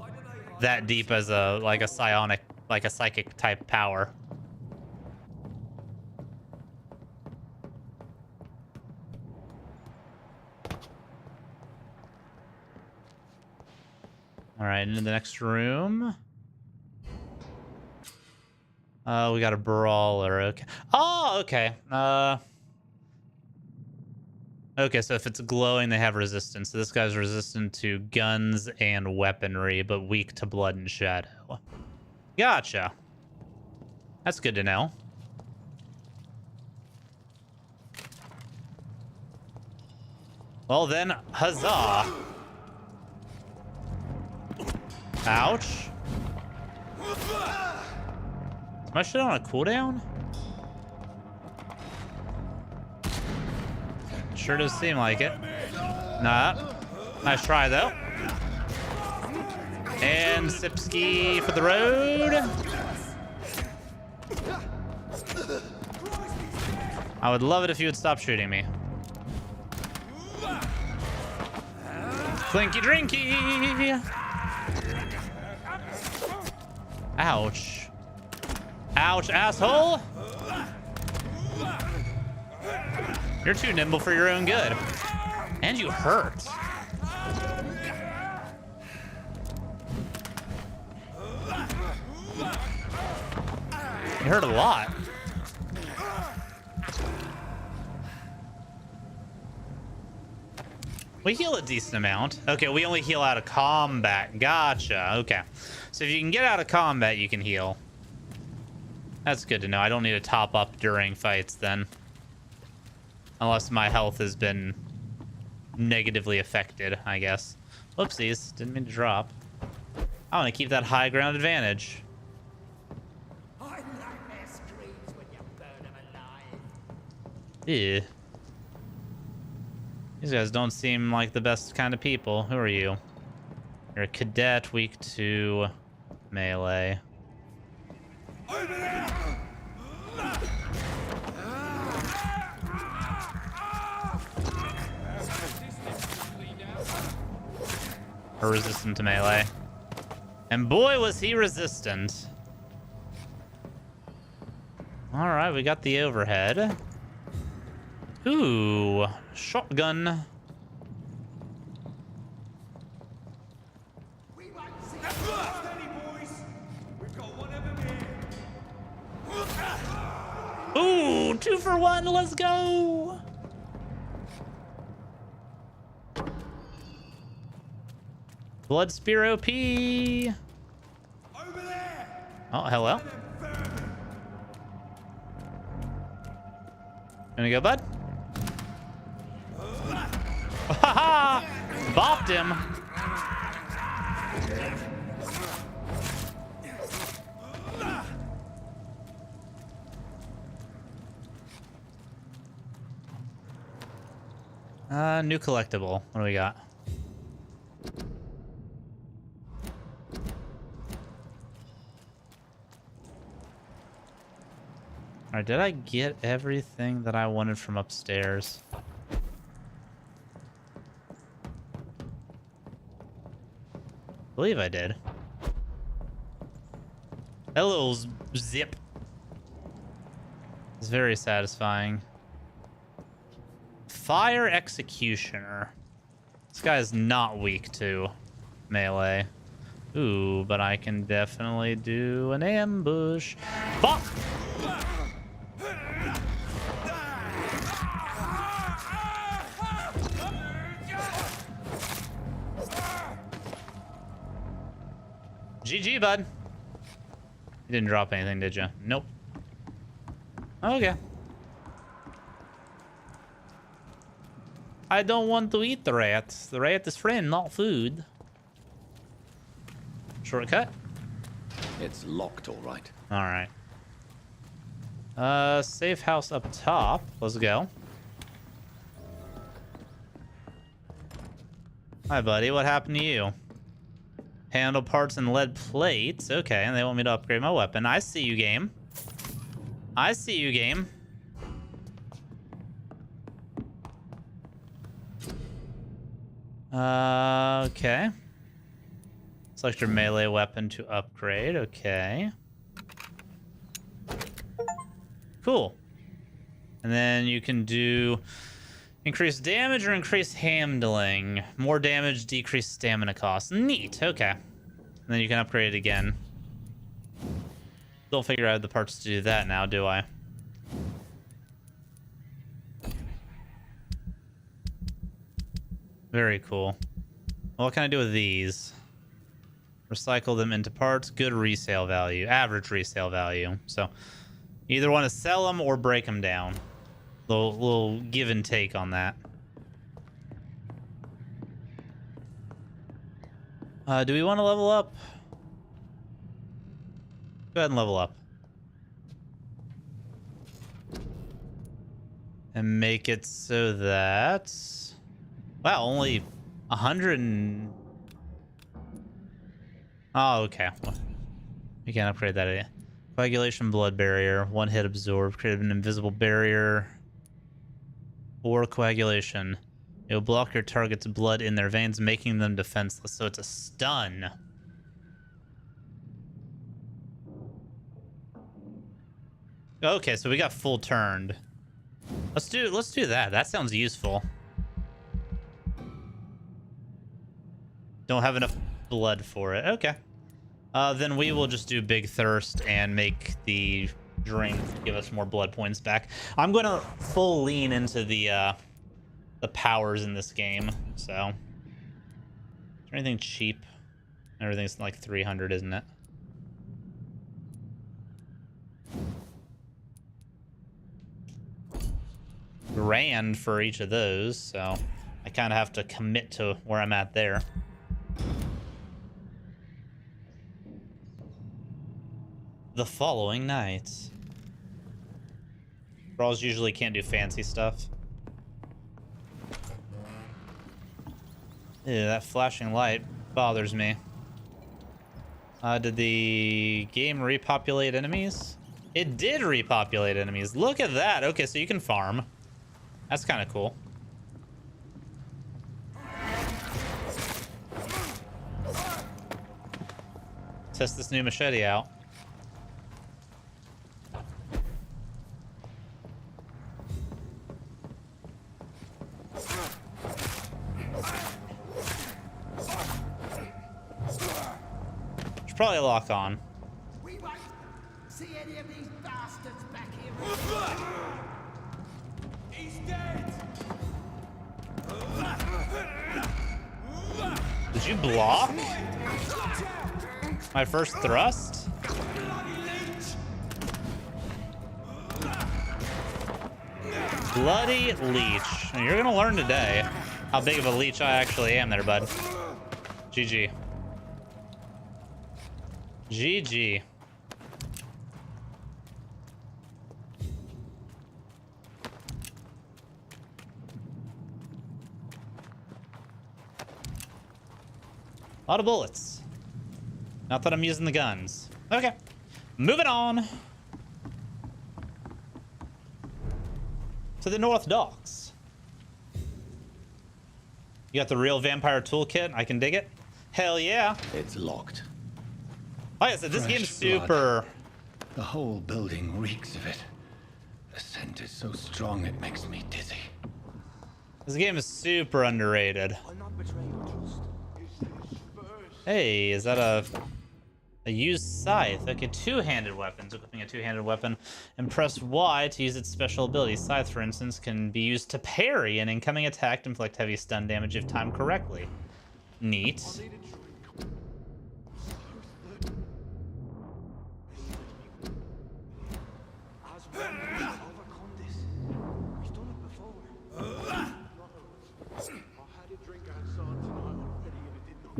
that deep as a psionic, like a psychic type power. All right, into the next room. We got a brawler. Okay. Oh, okay. Okay, so if it's glowing, they have resistance. So this guy's resistant to guns and weaponry, but weak to blood and shadow. Gotcha. That's good to know. Well then, huzzah. Ouch. Is my shit on a cooldown? Sure does seem like it. Nah. Nice try, though. And Sipsky for the road. I would love it if you would stop shooting me. Clinky drinky. Ouch. Ouch, asshole. You're too nimble for your own good. And you hurt. You hurt a lot. We heal a decent amount. Okay, we only heal out of combat. Gotcha. Okay. So if you can get out of combat, you can heal. That's good to know. I don't need to top up during fights then. Unless my health has been negatively affected, I guess. Whoopsies. Didn't mean to drop. I want to keep that high ground advantage. Ew. These guys don't seem like the best kind of people. Who are you? You're a cadet, weak to melee. Or resistant to melee. And boy, was he resistant. All right, we got the overhead. Ooh, shotgun. Ooh, 2 for 1, let's go. Blood Spear OP. Oh, hello. Gonna go, bud? Ha bopped him. New collectible. What do we got? All right, did I get everything that I wanted from upstairs? I believe I did. That little zip is very satisfying. Fire Executioner. This guy is not weak to melee. Ooh, but I can definitely do an ambush. Fuck! GG, bud. You didn't drop anything, did you? Nope. Okay. I don't want to eat the rat. The rat is friend, not food. Shortcut? It's locked, all right. All right. Safe house up top. Let's go. Hi, buddy. What happened to you? Handle parts and lead plates. Okay, and they want me to upgrade my weapon. I see you, game. I see you, game. Okay. Select your melee weapon to upgrade. Okay. Cool. And then you can do increase damage or increase handling. More damage, decrease stamina cost. Neat. Okay. And then you can upgrade it again. Don't figure out the parts to do that now, do I? Very cool. Well, what can I do with these? Recycle them into parts. Good resale value. Average resale value. So either want to sell them or break them down. Little give and take on that. Do we want to level up? Go ahead and level up. And make it so that... Wow, only 100 and... Oh, okay. We can't upgrade that yet. Coagulation blood barrier. One hit absorb. Create an invisible barrier. Or coagulation. It will block your target's blood in their veins, making them defenseless. So it's a stun. Okay, so we got full turned. Let's do that. That sounds useful. Don't have enough blood for it. Okay. Then we will just do Big Thirst and make the drink give us more blood points back. I'm going to full lean into the powers in this game. So, is there anything cheap? Everything's like 300, isn't it? Grand for each of those, so I kind of have to commit to where I'm at there. The following night. Brawls usually can't do fancy stuff. Ew, that flashing light bothers me. Did the game repopulate enemies? It did repopulate enemies. Look at that. Okay, so you can farm. That's kind of cool. Test this new machete out. Should probably lock on. We won't see any of these bastards back here. He's dead! Did you block my first thrust? Bloody leech. You're gonna learn today how big of a leech I actually am there, bud. GG. GG. A lot of bullets. Not that I'm using the guns. Okay. Moving on to the North Docks. You got the real vampire toolkit. I can dig it. Hell yeah. It's locked. Like I said, this Fresh game's super... blood. The whole building reeks of it. The scent is so strong it makes me dizzy. This game is super underrated. I'll not betray your trust. Hey, is that a used scythe? Okay, two-handed weapons. Equipping a two-handed weapon and press Y to use its special ability. Scythe, for instance, can be used to parry an incoming attack to inflict heavy stun damage if timed correctly. Neat.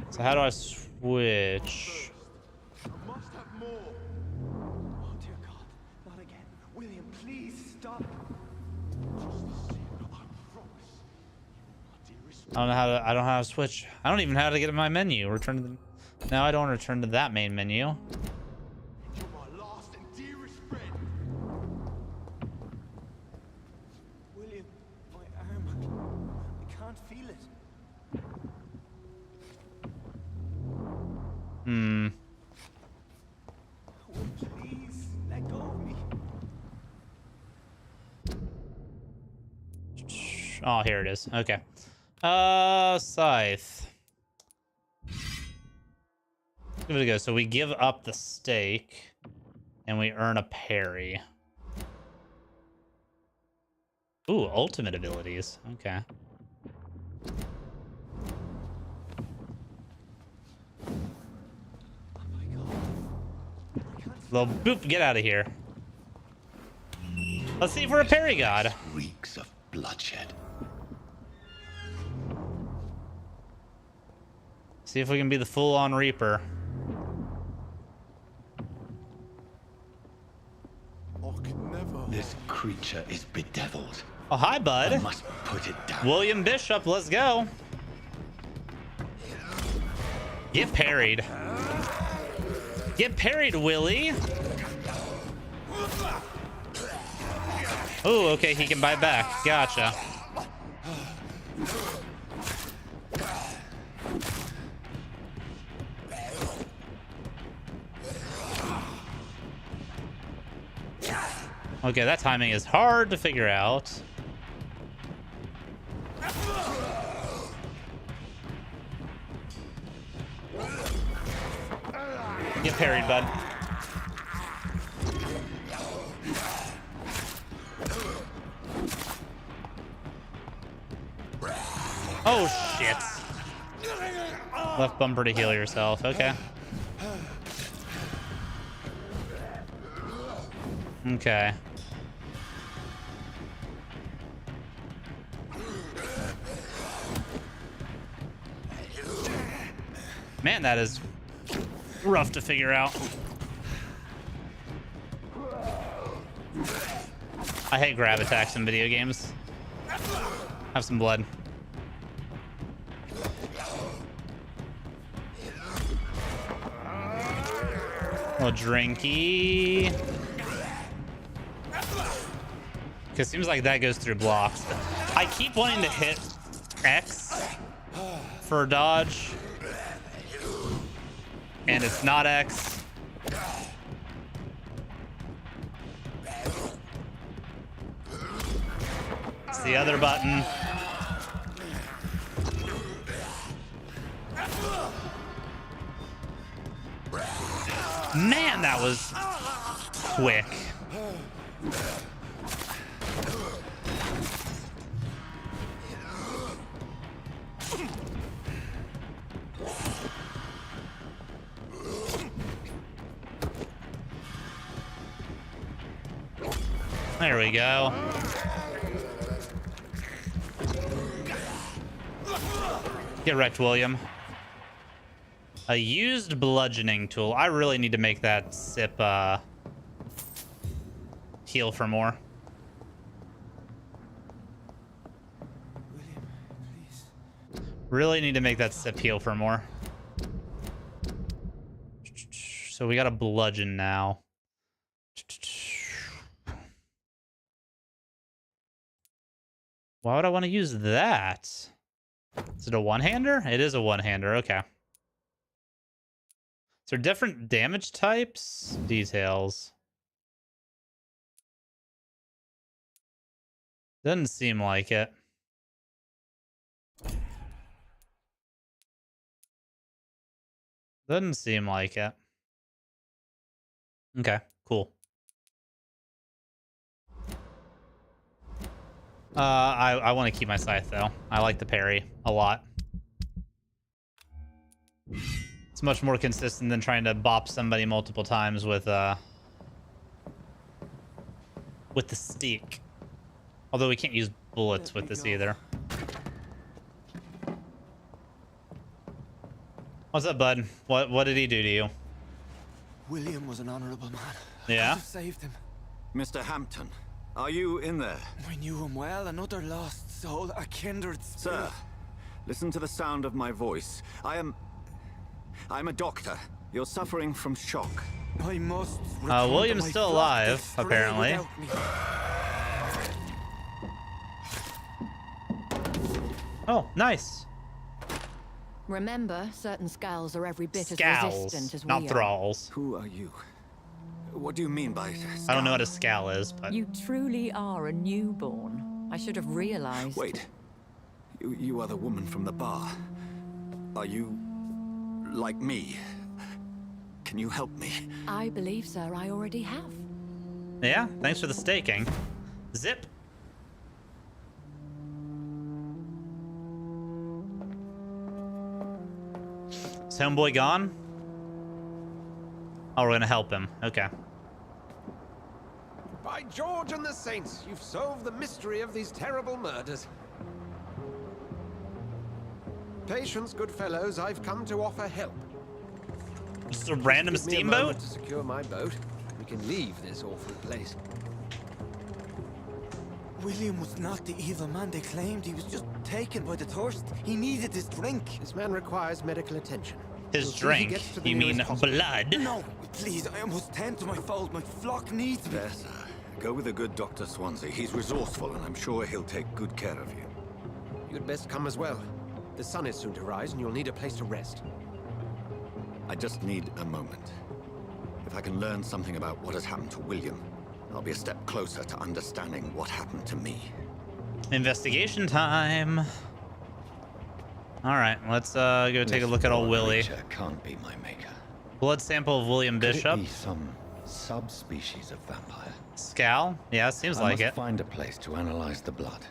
So how do I switch? I must have more. Oh dear God, not again. William, please stop. I don't know how to. I don't know how to switch. I don't even know how to get in my menu. Return to the. Now I don't return to that main menu. You're my last and dearest friend. William, my arm. I can't feel it. Hmm. Oh, please, let go of me. Oh, here it is. Okay. Scythe. Give it a go. So we give up the stake, and we earn a parry. Ooh, ultimate abilities. Okay. Little boop, get out of here. Let's see if we're a parry god. Reeks of bloodshed. See if we can be the full-on Reaper. This creature is bedeviled. Oh, hi, I bud. must put it down. William Bishop, let's go. Get parried. Get parried, Willie. Oh, okay, he can bite back. Gotcha. Okay, that timing is hard to figure out. Get parried, bud. Oh, shit. Left bumper to heal yourself. Okay. Okay. Man, that is rough to figure out. I hate grab attacks in video games. Have some blood. A drinky. Because it seems like that goes through blocks. I keep wanting to hit X for dodge. And it's not X. It's the other button. Man, that was quick. There we go. Get wrecked, William. A used bludgeoning tool. I really need to make that sip heal for more. William, please. Really need to make that sip heal for more. So we got a bludgeon now. Why would I want to use that? Is it a one-hander? It is a one-hander. Okay. Is there different damage types? Details. Doesn't seem like it. Doesn't seem like it. Okay, cool. I want to keep my scythe though. I like the parry a lot. It's much more consistent than trying to bop somebody multiple times with the stick. Although we can't use bullets with this either. What's up, bud? What did he do to you? William was an honorable man. Yeah? I saved him. Mr. Hampton, are you in there? I knew him well, another lost soul, a kindred spirit. Sir, listen to the sound of my voice. I'm a doctor. You're suffering from shock. I must return to William's my still flock alive, to stray apparently. without me. Oh, nice. Remember, certain scowls are every bit as Scowls, resistant as we not are. thralls. Who are you? What do you mean by I don't know what a scowl is, but You truly are a newborn. I should have realized. Wait. You are the woman from the bar. Are you like me? Can you help me? I believe, sir, I already have. yeah, thanks for the staking. Zip. Is homeboy gone? Oh, we're gonna help him. Okay. By George and the Saints, you've solved the mystery of these terrible murders. Patience, good fellows. I've come to offer help. Just a random Give me a steamboat? moment to secure my boat. We can leave this awful place. William was not the evil man they claimed. He was just taken by the thirst. He needed his drink. This man requires medical attention. His You'll see he drink? gets to the You mean nearest hospital. blood? No, please, I must tend to my fold. My flock needs me. Yes, go with a good Dr. Swansea. He's resourceful, and I'm sure he'll take good care of you. You'd best come as well. The sun is soon to rise, and you'll need a place to rest. I just need a moment. If I can learn something about what has happened to William, I'll be a step closer to understanding what happened to me. Investigation time. All right, let's go take a look at old Willie. Creature can't be my maker. Blood sample of William Could Bishop. it be some subspecies of vampire? Scal? Yeah, seems I like must it. find a place to analyze the blood.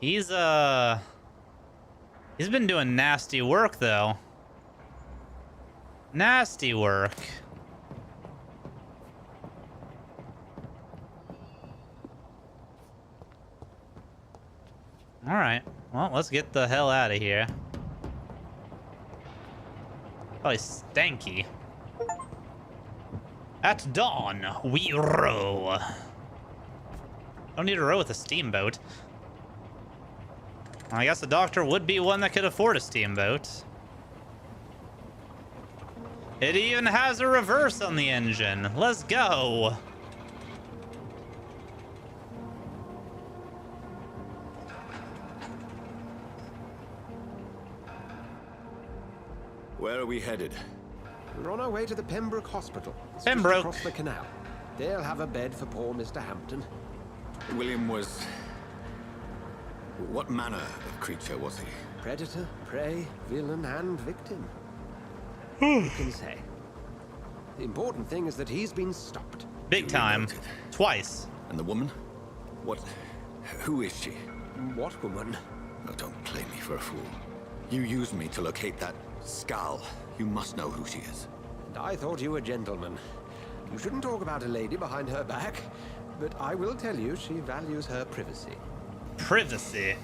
He's been doing nasty work though. Nasty work. All right. Well, let's get the hell out of here. Probably stanky. At dawn, we row. Don't need to row with a steamboat. I guess the doctor would be one that could afford a steamboat. It even has a reverse on the engine. Let's go. Where are we headed? We're on our way to the Pembroke Hospital. It's just Pembroke. across the canal. They'll have a bed for poor Mr. Hampton. William was... What manner of creature was he? Predator, prey, villain, and victim. Who can say? The important thing is that he's been stopped. Big time. Noted. Twice. And the woman? What... Who is she? What woman? No, don't play me for a fool. You used me to locate that skull. You must know who she is. And I thought you a gentleman. You shouldn't talk about a lady behind her back, but I will tell you she values her privacy. Privacy.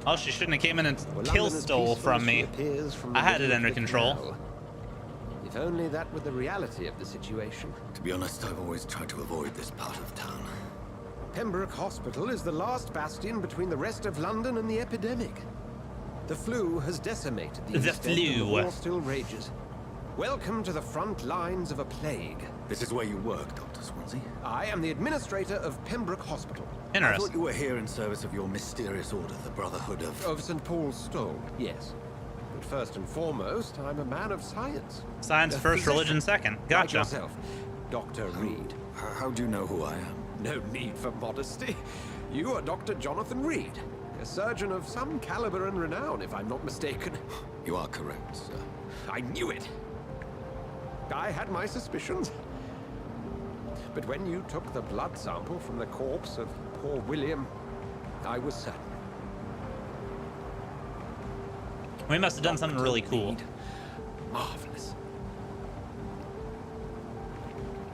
Oh, she shouldn't have came in and Well, kill London as stole peaceful from as she me. appears from I the had it middle under of the control. canal. If only that were the reality of the situation. To be honest, I've always tried to avoid this part of town. Pembroke Hospital is the last bastion between the rest of London and the epidemic. The flu has decimated the East End, and the flu. war still rages. Welcome to the front lines of a plague. This is where you work, Dr. Swansea? I am the administrator of Pembroke Hospital. I thought Interesting. you were here in service of your mysterious order, the Brotherhood of... Of St. Paul's Stole, yes. But first and foremost, I'm a man of science. Science A first, physician, religion second. like Gotcha. yourself, Dr. Reed. How do you know who I am? No need for modesty. You are Dr. Jonathan Reed, a surgeon of some caliber and renown, if I'm not mistaken. You are correct, sir. I knew it. I had my suspicions. But when you took the blood sample from the corpse of poor William, I was certain. We must have done something Dr. really cool. Reed. Marvelous.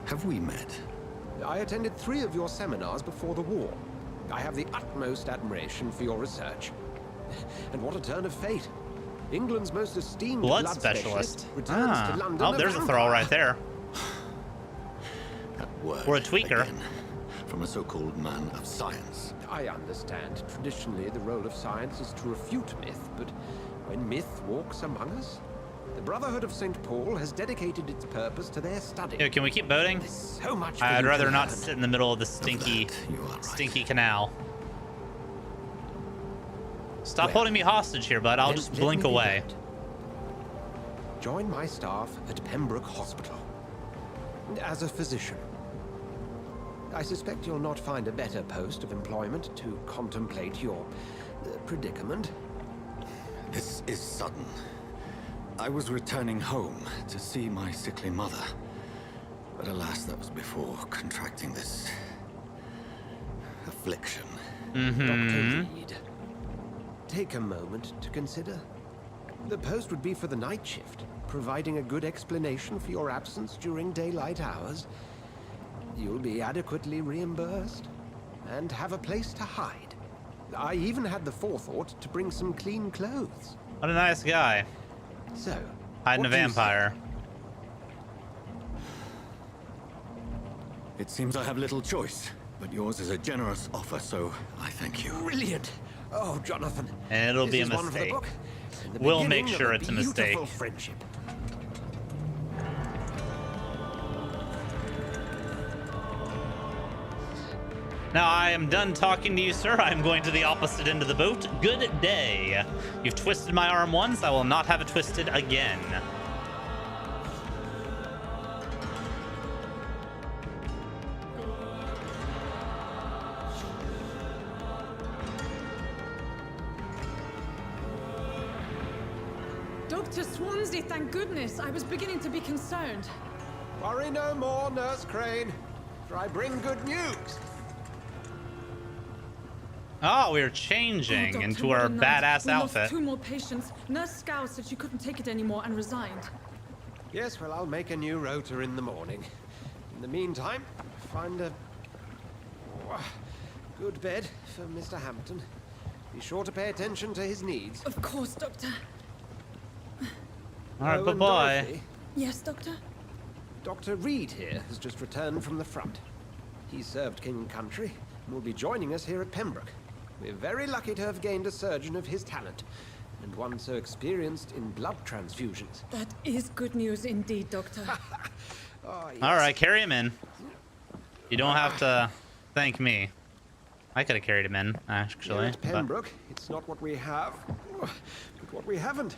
Have we met? I attended 3 of your seminars before the war. I have the utmost admiration for your research. And what a turn of fate. England's most esteemed Blood specialist specialist. returns to London. Oh, there's a throw right there. That word Or a tweaker. again, from a so-called man of science. I understand. Traditionally, the role of science is to refute myth, but when myth walks among us, the Brotherhood of St. Paul has dedicated its purpose to their study. Yo, can we keep boating? There's so much for I'd you rather to not learn. sit in the middle of the stinky, Of that, you are right. stinky canal. Stop Well, holding me hostage here, bud. I'll Then just let blink me be away. blunt. Join my staff at Pembroke Hospital. As a physician. I suspect you'll not find a better post of employment to contemplate your predicament. This is sudden. I was returning home to see my sickly mother. But alas, that was before contracting this... affliction. Dr. Reed, take a moment to consider. The post would be for the night shift, providing a good explanation for your absence during daylight hours. You'll be adequately reimbursed and have a place to hide. I even had the forethought to bring some clean clothes. What a nice guy. So, Hiding a what do you vampire. It seems I have little choice, but yours is a generous offer, so I thank you. Brilliant! Oh, Jonathan. And it'll be a This is one for the mistake. book, and the We'll make beginning of sure it's a mistake. beautiful friendship. Now I am done talking to you, sir. I'm going to the opposite end of the boat. Good day. You've twisted my arm once. I will not have it twisted again. Dr. Swansea, thank goodness. I was beginning to be concerned. Worry no more, Nurse Crane, for I bring good news. Oh, we're changing Doctor, into what our a night. badass we outfit. Lost 2 more patients. Nurse Scow said she couldn't take it anymore and resigned. Yes, well, I'll make a new rota in the morning. In the meantime, find a good bed for Mr. Hampton. Be sure to pay attention to his needs. Of course, Doctor. All right, Oh, and bye-bye. Dorothy, Yes, Doctor? Dr. Reed here has just returned from the front. He served King and Country and will be joining us here at Pembroke. We're very lucky to have gained a surgeon of his talent, and one so experienced in blood transfusions. That is good news indeed, Doctor. Oh, yes. All right, carry him in. You don't have to thank me. I could have carried him in, Here actually. at but- Pembroke, it's not what we have, but what we haven't.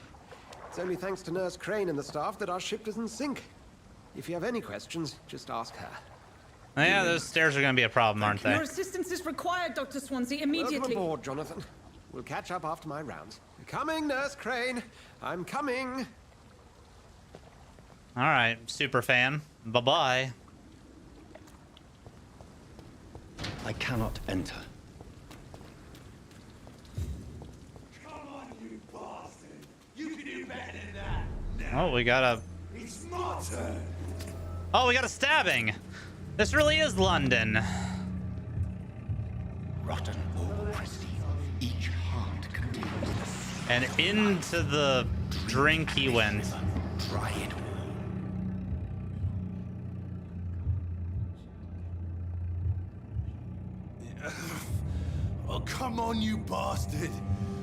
It's only thanks to Nurse Crane and the staff that our ship doesn't sink. If you have any questions, just ask her. Yeah, those stairs are going to be a problem, aren't they? Your assistance is required, Dr. Swansea, Welcome immediately. aboard, Jonathan. We'll catch up after my rounds. Coming, Nurse Crane. I'm coming. All right, super fan. Bye-bye. I cannot enter. Come on, you bastard! You can do better than that! Oh, we got a... It's my turn! Oh, we got a stabbing. This really is London. Rotten or pristine, each heart contains the And into the drink he went. Try it. Oh, come on, you bastard!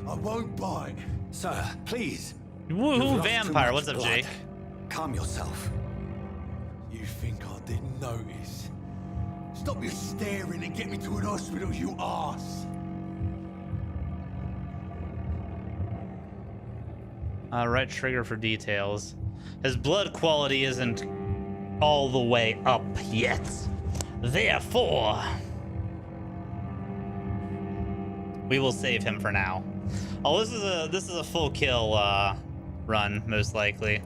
I won't bite. Sir, please. Woohoo, You've lost too vampire. much What's up, blood. Jake? Calm yourself. You think I didn't notice? Stop your staring and get me to an hospital, you arse! Right trigger for details. His blood quality isn't all the way up yet. Therefore, we will save him for now. Oh, this is a full kill run, most likely.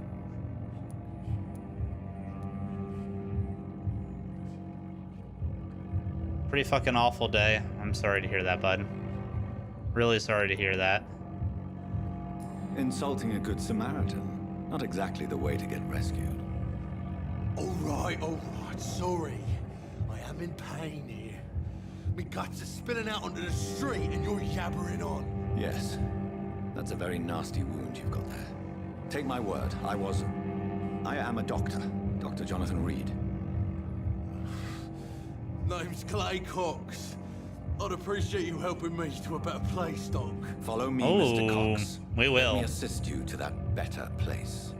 Pretty fucking awful day. I'm sorry to hear that, bud. Really sorry to hear that. Insulting a good Samaritan. Not exactly the way to get rescued. Alright, sorry. I am in pain here. My guts are spilling out onto the street and you're yabbering on. Yes. That's a very nasty wound you've got there. Take my word, I am a doctor. Dr. Jonathan Reed. Name's Clay Cox. I'd appreciate you helping me to a better place, Doc. Follow me, Oh, Mr. Cox. we will. Let me assist you to that better place.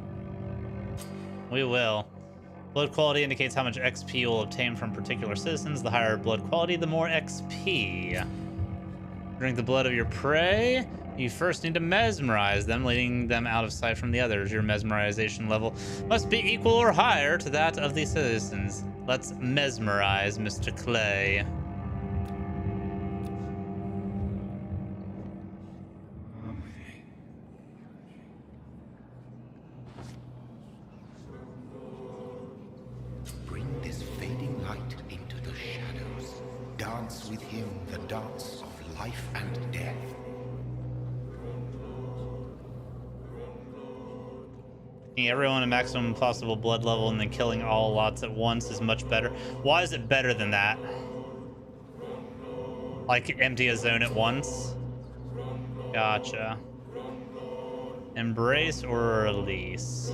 We will. Blood quality indicates how much XP you'll obtain from particular citizens. The higher blood quality, the more XP. Drink the blood of your prey. You first need to mesmerize them, leading them out of sight from the others. Your mesmerization level must be equal or higher to that of the citizens. Let's mesmerize Mr. Clay. Bring this fading light into the shadows. Dance with him the dance of life and death. Making everyone a maximum possible blood level and then killing all lots at once is much better. Why is it better than that? Like, empty a zone at once? Gotcha. Embrace or release?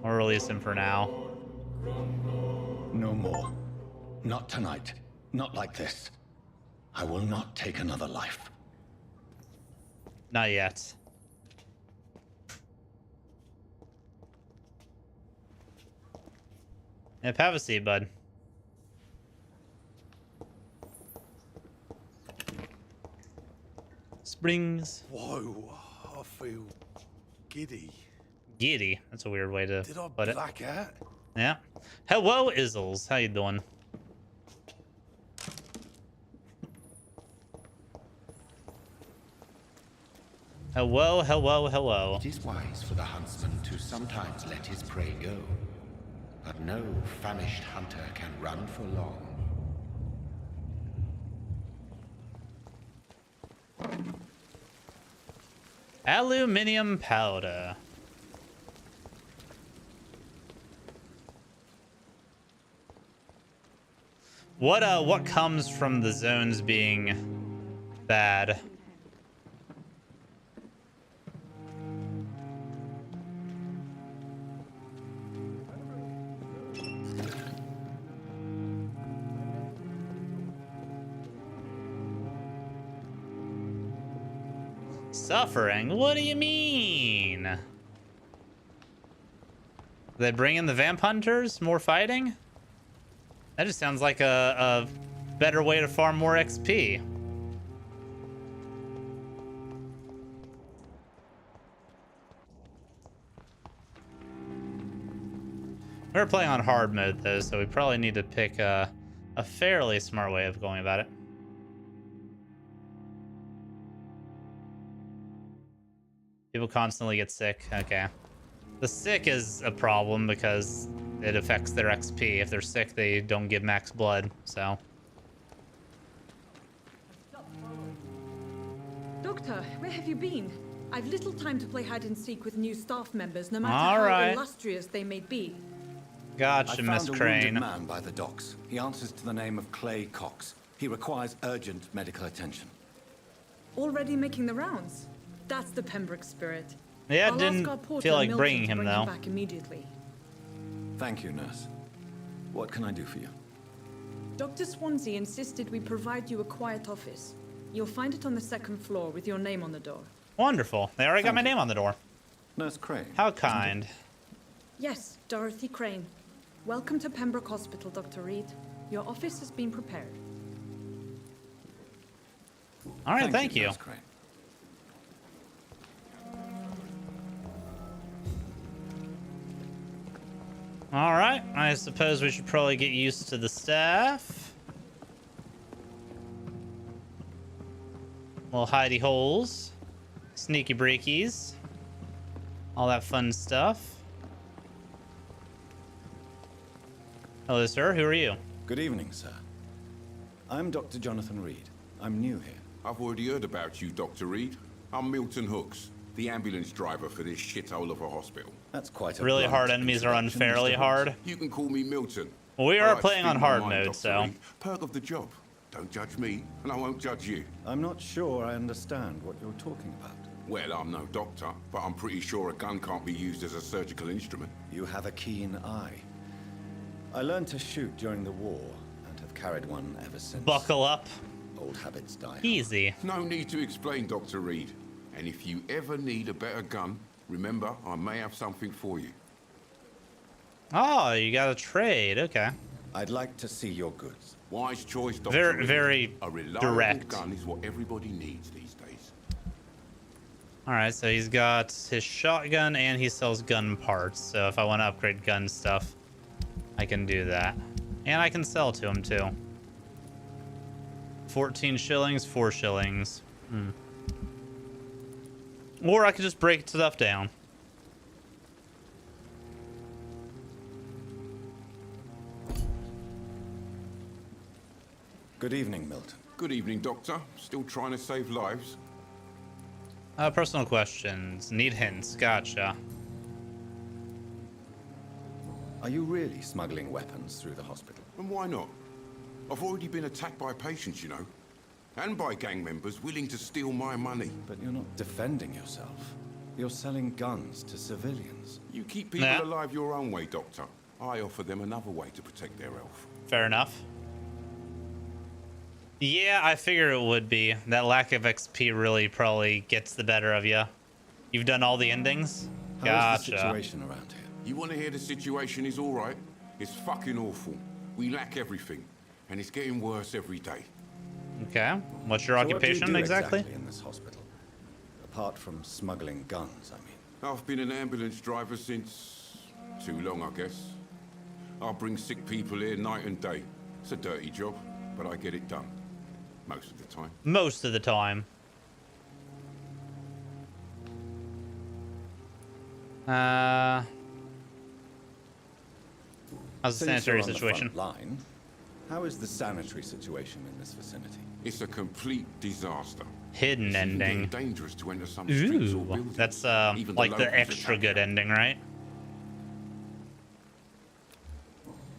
Or release him for now. No more. Not tonight. Not like this. I will not take another life. Not yet. Yep, have a seat, bud. Springs. Whoa, I feel giddy. Giddy. That's a weird way to Did I put it. black out? Yeah. Hello, Izzles. How you doing? Hello, hello, hello. It is wise for the huntsman to sometimes let his prey go, but no famished hunter can run for long. Aluminium powder. What comes from the zones being bad? Suffering? What do you mean? Are they bringing the vamp hunters? More fighting? That just sounds like a better way to farm more XP. We're playing on hard mode though, so we probably need to pick a fairly smart way of going about it. People constantly get sick. Okay. The sick is a problem because it affects their XP. If they're sick, they don't give max blood, so. Doctor, where have you been? I've little time to play hide and seek with new staff members, no matter All how right. illustrious they may be. Gotcha, Miss I found a Crane. wounded man by the docks. He answers to the name of Clay Cox. He requires urgent medical attention. Already making the rounds. That's the Pembroke spirit. Yeah, I'll didn't ask our porter, feel like Milton, bringing to him, bring though. back immediately. Thank you, nurse. What can I do for you? Dr. Swansea insisted we provide you a quiet office. You'll find it on the second floor with your name on the door. Wonderful. They already got my name on the door. Nurse Crane. How kind. Yes, Dorothy Crane. Welcome to Pembroke Hospital, Dr. Reed. Your office has been prepared. All right, thank you. Nurse Crane. All right, I suppose we should probably get used to the staff. Little hidey holes, sneaky breakies, all that fun stuff. Hello, sir. Who are you? Good evening, sir. I'm Dr. Jonathan Reed. I'm new here. I've already heard about you, Dr. Reed. I'm Milton Hooks, the ambulance driver for this shithole of a hospital. That's quite a Really blunt hard enemies are introduction, unfairly Mr. hard. You can call me Milton. Well, we I are like to playing on speak my hard mind, mode, Dr. so. Reed. Perk of the job. Don't judge me, and I won't judge you. I'm not sure I understand what you're talking about. Well, I'm no doctor, but I'm pretty sure a gun can't be used as a surgical instrument. You have a keen eye. I learned to shoot during the war and have carried one ever since. Buckle up. Old habits die. Easy. No need to explain, Dr. Reed. And if you ever need a better gun, remember, I may have something for you. Oh, you got a trade. Okay. I'd like to see your goods. Wise choice, Dr. Very, Reed. very A reliable direct. gun is what everybody needs these days. All right, so he's got his shotgun and he sells gun parts. So if I want to upgrade gun stuff, I can do that. And I can sell to him too. 14 shillings, 4 shillings. Or I could just break stuff down. Good evening, Milton. Good evening, Doctor. Still trying to save lives? Personal questions. Need hints. Gotcha. Are you really smuggling weapons through the hospital? And why not? I've already been attacked by patients, you know. And by gang members willing to steal my money. But you're not defending yourself. You're selling guns to civilians. You keep people alive your own way, Doctor. I offer them another way to protect their health. Fair enough. Yeah, I figure it would be. That lack of XP really probably gets the better of you. You've done all the endings? How's the situation around here? You want to hear the situation is all right? It's fucking awful. We lack everything. And it's getting worse every day. Okay. What's your occupation what do you do exactly? In this hospital? Apart from smuggling guns, I mean. I've been an ambulance driver since... too long, I guess. I bring sick people here night and day. It's a dirty job, but I get it done. Most of the time. Most of the time. How's the sanitary situation? Line, how is the sanitary situation in this vicinity? It's a complete disaster. Hidden ending. Dangerous to enter some streets or Ooh, buildings. that's like the extra good ending, right?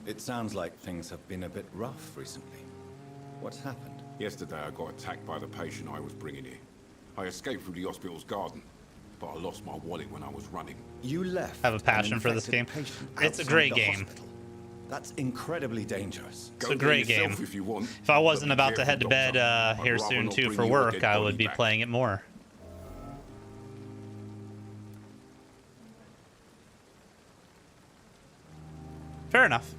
It sounds like things have been a bit rough recently. What's happened? Yesterday I got attacked by the patient I was bringing here. I escaped through the hospital's garden, but I lost my wallet when I was running. You left. I have a passion for this game. It's a great game. That's incredibly dangerous. It's a great game. If you want, if I wasn't about to head to bed here soon too for work, I would be playing it more. Fair enough.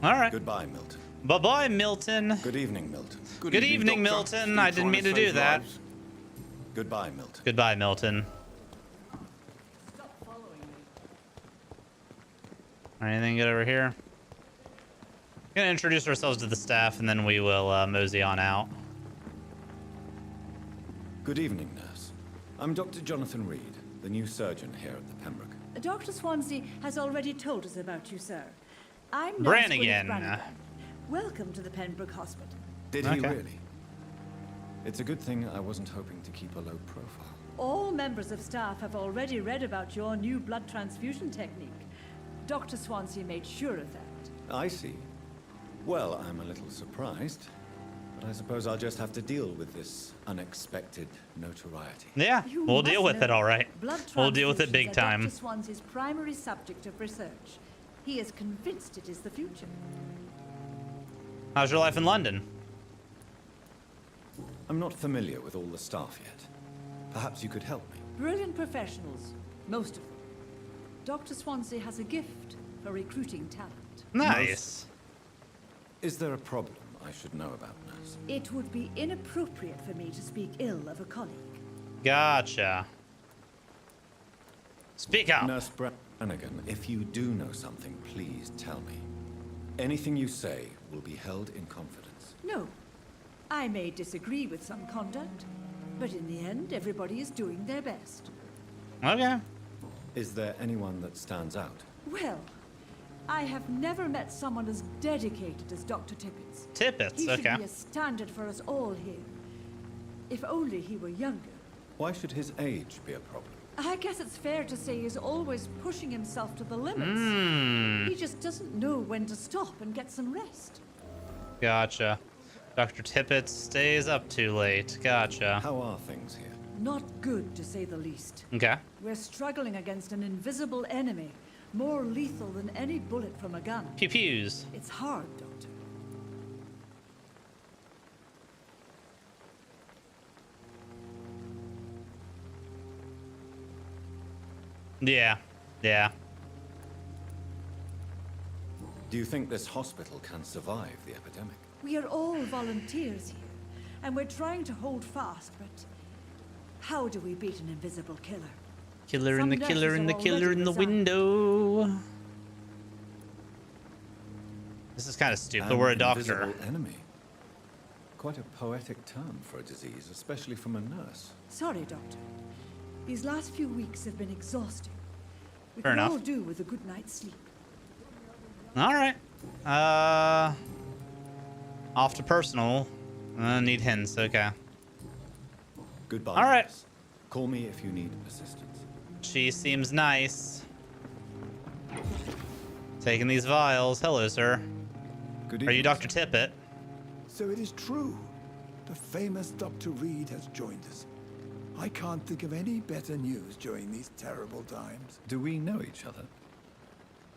All right. Goodbye, Milton. Bye-bye, Milton. Good evening, Milton. Good evening, Milton. I didn't mean to do that. Goodbye, Milton. Goodbye, Milton. Anything good over here? Gonna introduce ourselves to the staff, and then we will mosey on out. Good evening, nurse. I'm Dr. Jonathan Reed, the new surgeon here at the Pembroke. Dr. Swansea has already told us about you, sir. I'm Nurse Brannigan. Brannigan. Welcome to the Pembroke Hospital. Did he really? It's a good thing I wasn't hoping to keep a low profile. All members of staff have already read about your new blood transfusion technique. Dr. Swansea made sure of that. I see. Well, I'm a little surprised, but I suppose I'll just have to deal with this unexpected notoriety. Yeah, we'll deal with it all right. We'll deal with it big Blood time. Dr. Swansea's primary subject of research. He is convinced it is the future. How's your life in London? I'm not familiar with all the staff yet. Perhaps you could help me. Brilliant professionals, most of them. Dr. Swansea has a gift for recruiting talent. Nice. Is there a problem I should know about, nurse? It would be inappropriate for me to speak ill of a colleague. Gotcha. Speak up. Nurse Brannigan, if you do know something, please tell me. Anything you say will be held in confidence. No. I may disagree with some conduct, but in the end, everybody is doing their best. Okay. Is there anyone that stands out? Well, I have never met someone as dedicated as Dr. Tippett. Tippett, He should okay. be a standard for us all here. If only he were younger. Why should his age be a problem? I guess it's fair to say he's always pushing himself to the limits. He just doesn't know when to stop and get some rest. Gotcha. Dr. Tippett stays up too late. Gotcha. How are things here? Not good, to say the least. Okay. We're struggling against an invisible enemy, more lethal than any bullet from a gun. Pew-pews. It's hard, Doctor. Yeah. Yeah. Do you think this hospital can survive the epidemic? We are all volunteers here, and we're trying to hold fast, but how do we beat an invisible killer? Killer in the Some killer in the nurses killer are in the already window. This is kind of stupid. We're a doctor. Invisible enemy. Quite a poetic term for a disease, especially from a nurse. Sorry, Doctor. These last few weeks have been exhausting. We Fair can enough. all do with a good night's sleep. All right. Off to personal. Need hints. Okay. Goodbye. All right. Nurse. Call me if you need assistance. She seems nice. Taking these vials. Hello, sir. Good Are you evening, Dr. Tippett? So it is true. The famous Dr. Reed has joined us. I can't think of any better news during these terrible times. Do we know each other?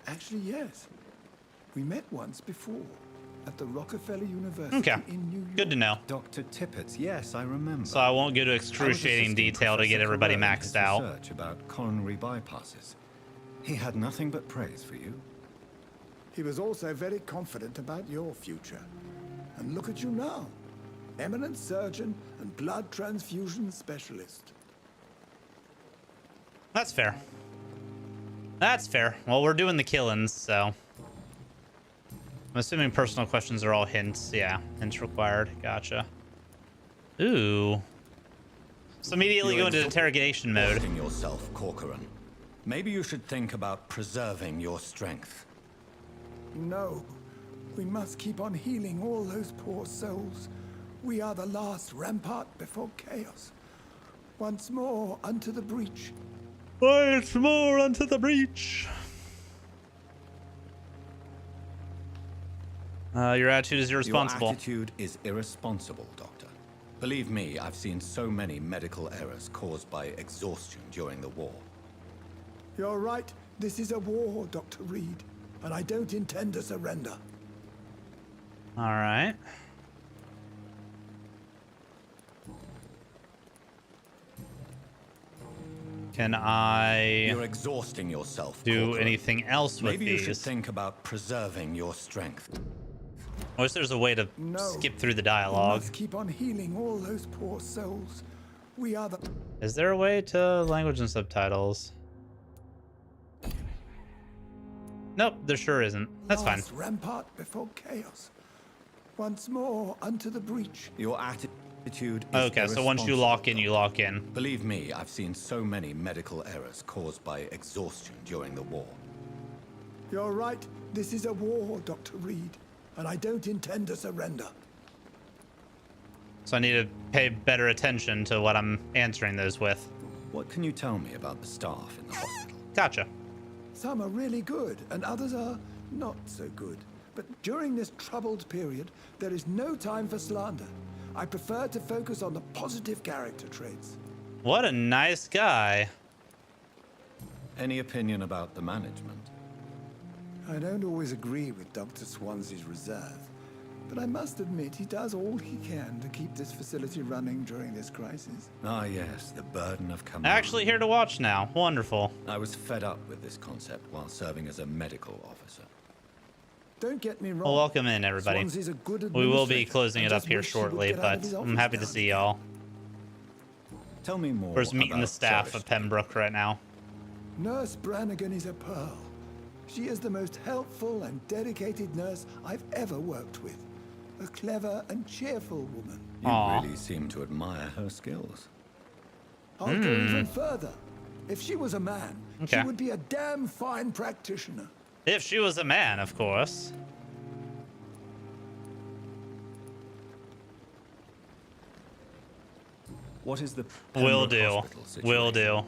Actually, yes. We met once before at the Rockefeller University Okay. in New York. Good to know. Dr. Tippett, yes, I remember. So I won't go to excruciating detail to get everybody maxed out. Research about coronary bypasses. He had nothing but praise for you. He was also very confident about your future. And look at you now. Eminent surgeon and blood transfusion specialist. That's fair. That's fair. Well, we're doing the killings, so. I'm assuming personal questions are all hints. Yeah, hints required. Gotcha. Ooh. So immediately go into interrogation mode. Exhausting yourself, Corcoran. Maybe you should think about preserving your strength. No. We must keep on healing all those poor souls. We are the last rampart before chaos. Once more unto the breach. Once more unto the breach. Your attitude is irresponsible. Your attitude is irresponsible, Doctor. Believe me, I've seen so many medical errors caused by exhaustion during the war. You're right. This is a war, Dr. Reed. And I don't intend to surrender. All right. Can I... You're exhausting yourself, do Corcoran. anything else with Maybe these? you should think about preserving your strength. I wish there's a way to skip through the dialogue. We must keep on healing all those poor souls. We are the... Is there a way to language and subtitles? Nope, there sure isn't. That's fine. last rampart before chaos. Once more unto the breach. Your attitude is Okay, so once you lock in, you lock in. Believe me, I've seen so many medical errors caused by exhaustion during the war. You're right. This is a war, Dr. Reed. And I don't intend to surrender. So I need to pay better attention to what I'm answering those with. What can you tell me about the staff in the hospital? Gotcha. Some are really good, and others are not so good. But during this troubled period, there is no time for slander. I prefer to focus on the positive character traits. What a nice guy. Any opinion about the management? I don't always agree with Dr. Swansea's reserve, but I must admit he does all he can to keep this facility running during this crisis. Ah, yes, the burden of command. Actually here to watch now. Wonderful. I was fed up with this concept while serving as a medical officer. Don't get me wrong. Well, welcome in, everybody. Swansea's a good We will be administrator. closing I it up just here wish he would shortly, get out of but his I'm office happy to now see and y'all. Tell me more. We're just meeting the about staff service. of Pembroke right now. Nurse Brannigan is a pearl. She is the most helpful and dedicated nurse I've ever worked with. A clever and cheerful woman. You Aw. really seem to admire her skills. I'll go even further. If she was a man, Okay. she would be a damn fine practitioner. If she was a man, of course. What is the Will Pembroke do. hospital situation? Will do.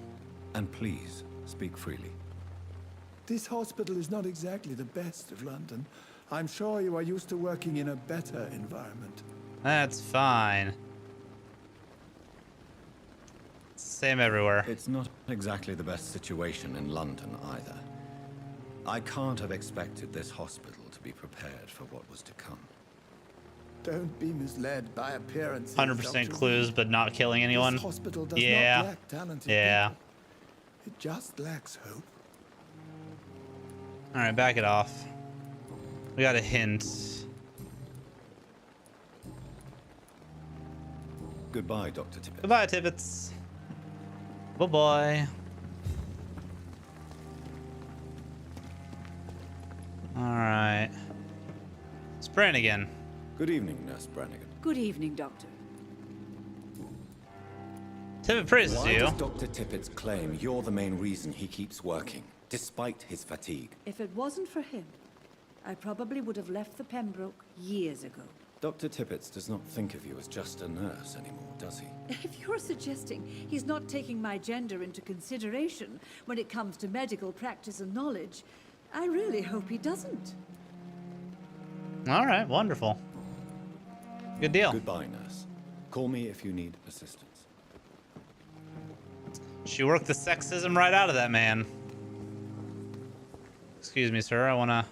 And please, speak freely. This hospital is not exactly the best of London. I'm sure you are used to working in a better environment. That's fine. Same everywhere. It's not exactly the best situation in London either. I can't have expected this hospital to be prepared for what was to come. Don't be misled by appearances. 100% Dr. clues, Reed. but not killing anyone. This hospital does Yeah. not lack talented Yeah. people. It just lacks hope. All right, back it off. We got a hint. Goodbye, Dr. Tippett. Goodbye, Tibbets. Bye-bye. All right. It's Brannigan. Good evening, Nurse Brannigan. Good evening, Doctor. Tippett praises Why you. does Dr. Tippett's claim you're the main reason he keeps working, despite his fatigue? If it wasn't for him, I probably would have left the Pembroke years ago. Dr. Tippett does not think of you as just a nurse anymore, does he? If you're suggesting he's not taking my gender into consideration when it comes to medical practice and knowledge, I really hope he doesn't. All right, wonderful. Good deal. Goodbye, nurse. Call me if you need assistance. She worked the sexism right out of that man. Excuse me, sir. I wanna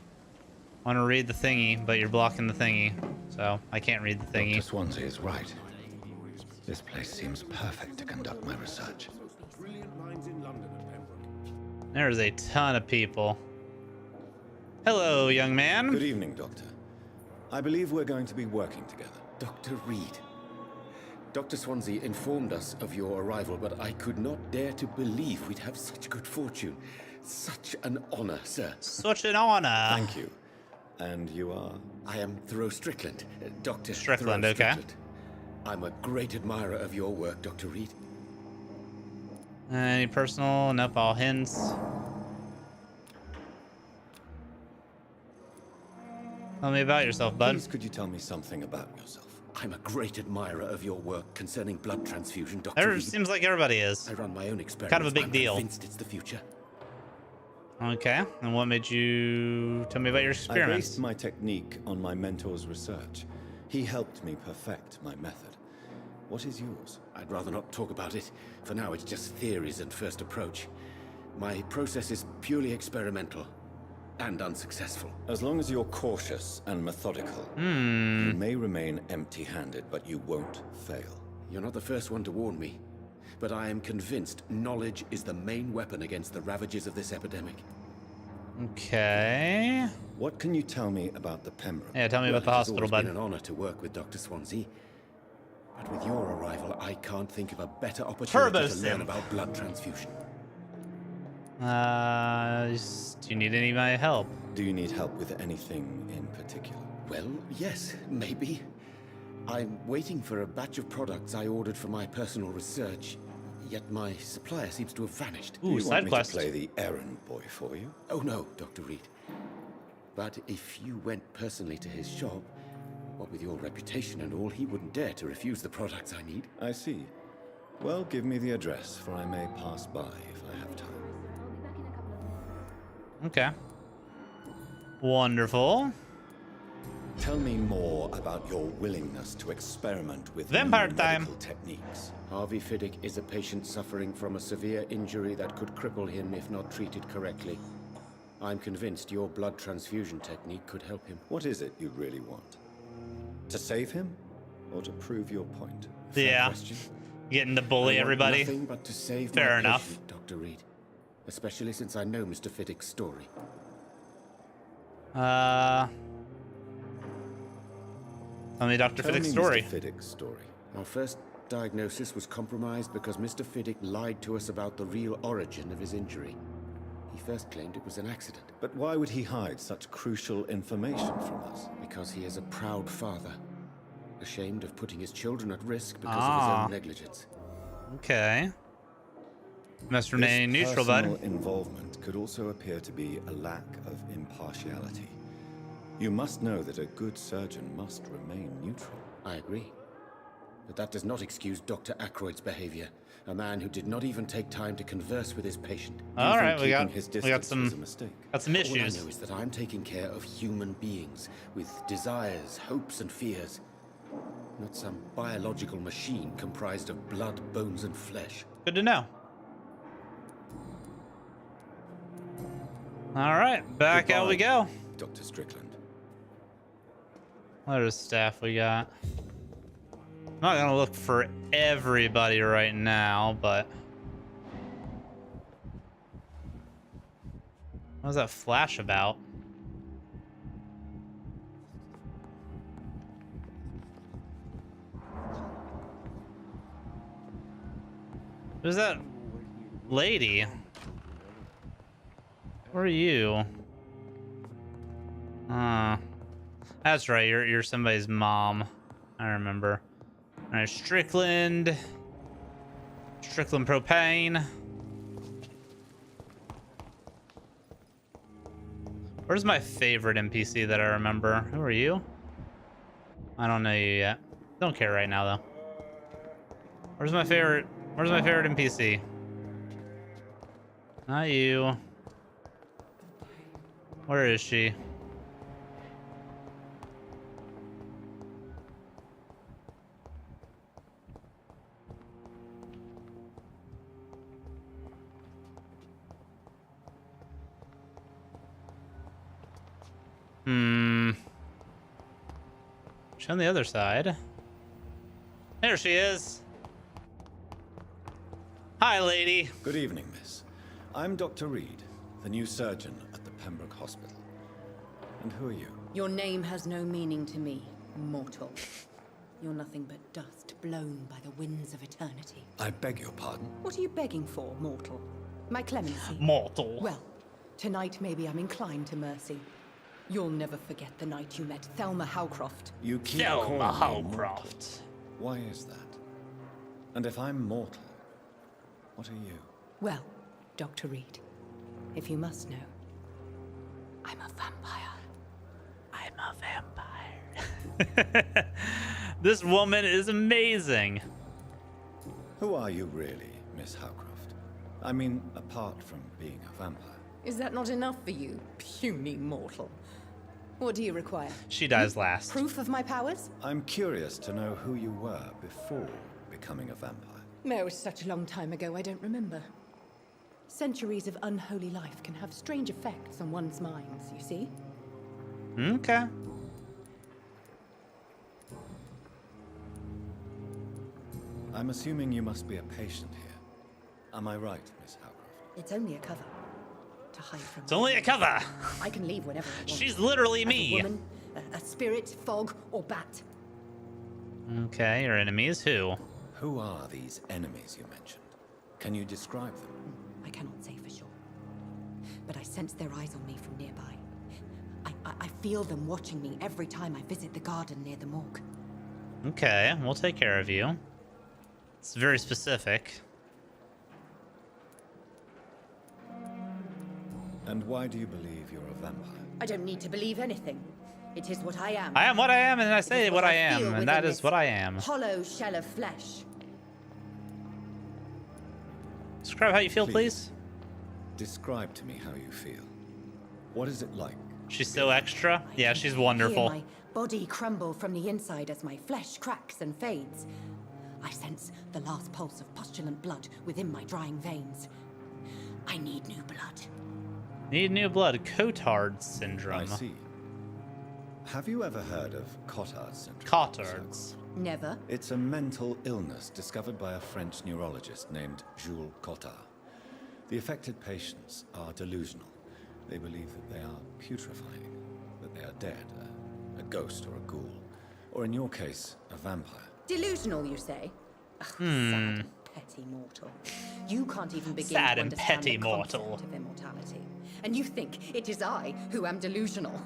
read the thingy, but you're blocking the thingy, so I can't read the thingy. Dr. Swansea is right. This place seems perfect to conduct my research. There's a ton of people. Hello, young man. Good evening, Doctor. I believe we're going to be working together. Dr. Reed. Dr. Swansea informed us of your arrival, but I could not dare to believe we'd have such good fortune. Such an honor, sir. Such an honor. Thank you. And you are? I am Thoreau Strickland, Dr. Strickland, Thoreau okay. Strickland. I'm a great admirer of your work, Dr. Reed. Any personal? Nope, all hints. Tell me about yourself, bud. Please, could you tell me something about yourself? I'm a great admirer of your work concerning blood transfusion, Dr. There Reed. seems like everybody is. I run my own experiments. Kind of a big deal. I'm convinced it's the future. Okay, and what made you tell me about your I experiments? based my technique on my mentor's research. He helped me perfect my method. What is yours? I'd rather not talk about it. For now, it's just theories and first approach. My process is purely experimental and unsuccessful. As long as you're cautious and methodical, you may remain empty-handed, but you won't fail. You're not the first one to warn me, but I am convinced knowledge is the main weapon against the ravages of this epidemic. Okay. What can you tell me about the Pembroke? Yeah, tell me about the hospital, bud. It's been an honor to work with Dr. Swansea. But with your arrival, I can't think of a better opportunity to learn about blood transfusion. Do you need any of my help? Do you need help with anything in particular? Well, yes, maybe. I'm waiting for a batch of products I ordered for my personal research, yet my supplier seems to have vanished. Do you want me to play the errand boy for you? Oh no, Dr. Reed. But if you went personally to his shop, what with your reputation and all, he wouldn't dare to refuse the products I need. I see. Well, give me the address, for I may pass by if I have time. Okay. Wonderful. Tell me more about your willingness to experiment with Vampire new time. medical techniques. Harvey Fiddick is a patient suffering from a severe injury that could cripple him if not treated correctly. I'm convinced your blood transfusion technique could help him. What is it you really want? To save him, or to prove your point? Yeah. Question. Getting to bully I want everybody. Nothing but to save Fair my enough. patient, Dr. Reed. Especially since I know Mr. Fiddick's story. Tell me Dr. Fiddick's story. Mr. Fiddick's story. Our first diagnosis was compromised because Mr. Fiddick lied to us about the real origin of his injury. He first claimed it was an accident. But why would he hide such crucial information from us? Because he is a proud father, ashamed of putting his children at risk because of his own negligence. Okay. Must remain neutral, bud. Personal involvement could also appear to be a lack of impartiality. You must know that a good surgeon must remain neutral. I agree. But that does not excuse Dr. Ackroyd's behavior. A man who did not even take time to converse with his patient. All right, we got his some issues. All I know is that I'm taking care of human beings with desires, hopes, and fears. Not some biological machine comprised of blood, bones, and flesh. Good to know. All right, back out we go. Dr. Strickland. What other staff we got? I'm not gonna look for everybody right now, but what was that flash about? Who's that lady? Where are you? That's right. You're somebody's mom. I remember. All right, Strickland propane. Where's my favorite NPC that I remember? Who are you? I don't know you yet. Don't care right now, though. Where's my favorite NPC? Not you. Where is she? She's on the other side. There she is. Hi, lady. Good evening, miss. I'm Dr. Reed, the new surgeon at the Pembroke Hospital. And who are you? Your name has no meaning to me, mortal. You're nothing but dust blown by the winds of eternity. I beg your pardon? What are you begging for, mortal? My clemency? Mortal. Well, tonight maybe I'm inclined to mercy. You'll never forget the night you met Thelma Howcroft. You keep Thelma calling me Howcroft. mortal. Why is that? And if I'm mortal, what are you? Well, Dr. Reed, if you must know, I'm a vampire. I'm a vampire. This woman is amazing. Who are you really, Miss Howcroft? I mean, apart from being a vampire. Is that not enough for you, puny mortal? What do you require? She dies last. Proof of my powers? I'm curious to know who you were before becoming a vampire. No, it was such a long time ago, I don't remember. Centuries of unholy life can have strange effects on one's minds, you see? Okay. I'm assuming you must be a patient here. Am I right, Miss Howcroft? It's only a cover. To hide from. It's only a cover. I can leave whenever I want. She's literally As me. A woman, a spirit, fog, or bat. Okay, your enemies, who? Who are these enemies you mentioned? Can you describe them? I cannot say for sure. But I sense their eyes on me from nearby. I feel them watching me every time I visit the garden near the morgue. Okay, we'll take care of you. It's very specific. And why do you believe you're a vampire? I don't need to believe anything. It is what I am. I am what I am, and I say what I feel am, and that within is this what I am. Hollow shell of flesh. Describe how you feel, please. Describe to me how you feel. What is it like? She's so extra. Yeah, she's wonderful. Feel my body crumble from the inside as my flesh cracks and fades. I sense the last pulse of postulant blood within my drying veins. I need new blood. Need new blood. Cotard syndrome. I see. Have you ever heard of Cotard syndrome? Cotards. Never. It's a mental illness discovered by a French neurologist named Jules Cotard. The affected patients are delusional. They believe that they are putrefying, that they are dead, a ghost or a ghoul, or in your case, a vampire. Delusional, you say? Ugh, sad and petty mortal. You can't even begin Sad to and understand petty the mortal. concept of immortality. And you think it is I who am delusional.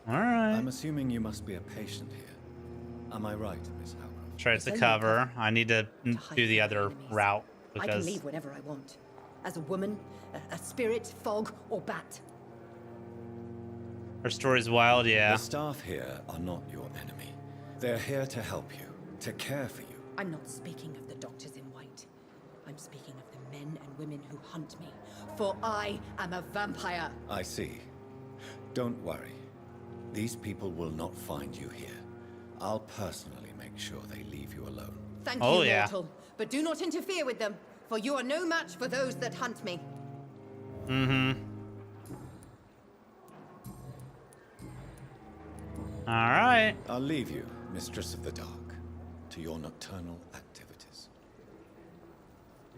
Alright. I'm assuming you must be a patient here. Am I right, Miss Howcroft? Tries to cover. I need to do the other route I can because leave whenever I want. As a woman, a spirit, fog, or bat. her story's wild, yeah. The staff here are not your enemy. They're here to help you, to care for you. I'm not speaking of the doctors in white. I'm speaking of the men and women who hunt me. For I am a vampire. I see. Don't worry. These people will not find you here. I'll personally make sure they leave you alone. Thank you, mortal. But do not interfere with them, for you are no match for those that hunt me. Mm-hmm. Alright. I'll leave you, Mistress of the Dark, to your nocturnal activities.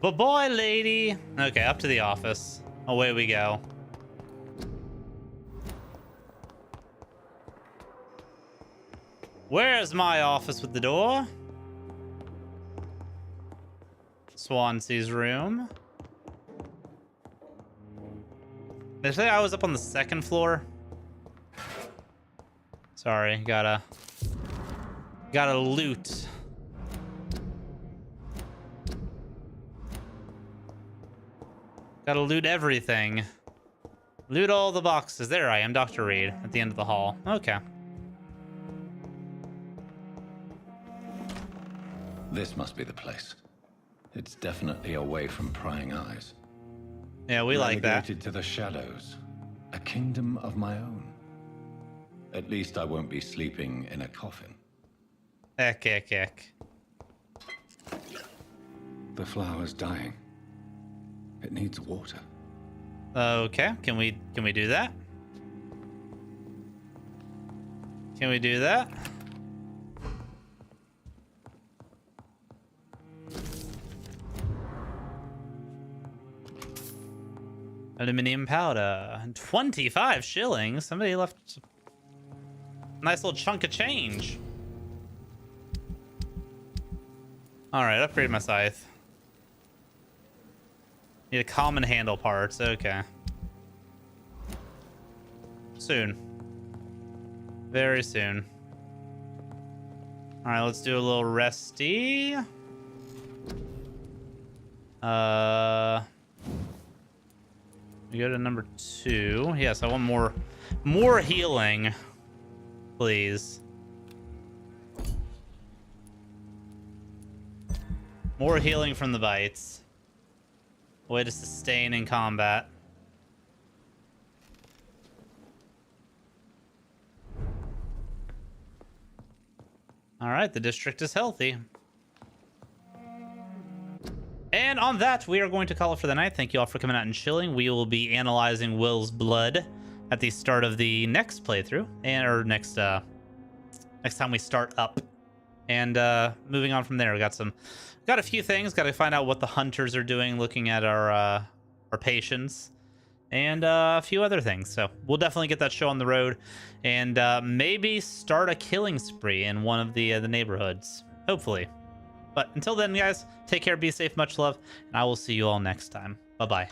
Bye-bye, lady. Okay, up to the office. Away we go. Where's my office with the door? Swansea's room. Did I say I was up on the second floor? Sorry, gotta loot. Gotta loot everything. Loot all the boxes. There I am, Dr. Reed, at the end of the hall. Okay. This must be the place. It's definitely away from prying eyes. Yeah, we like that. Relegated to the shadows. A kingdom of my own. At least I won't be sleeping in a coffin. Eck. The flower's dying. It needs water. Okay, can we do that? Can we do that? Aluminium powder. 25 shillings. Somebody left a nice little chunk of change. Alright, upgrade my scythe. Need a common handle parts. Okay. Soon. Very soon. Alright, let's do a little resty. We go to number 2. Yes, I want more healing, please. More healing from the bites. Way to sustain in combat. All right, the district is healthy. And on that, we are going to call it for the night. Thank you all for coming out and chilling. We will be analyzing Will's blood at the start of the next playthrough, or next time we start up. And moving on from there, we got a few things. Got to find out what the hunters are doing, looking at our patients, and a few other things. So we'll definitely get that show on the road, and maybe start a killing spree in one of the neighborhoods, hopefully. But until then, guys, take care, be safe, much love, and I will see you all next time. Bye-bye.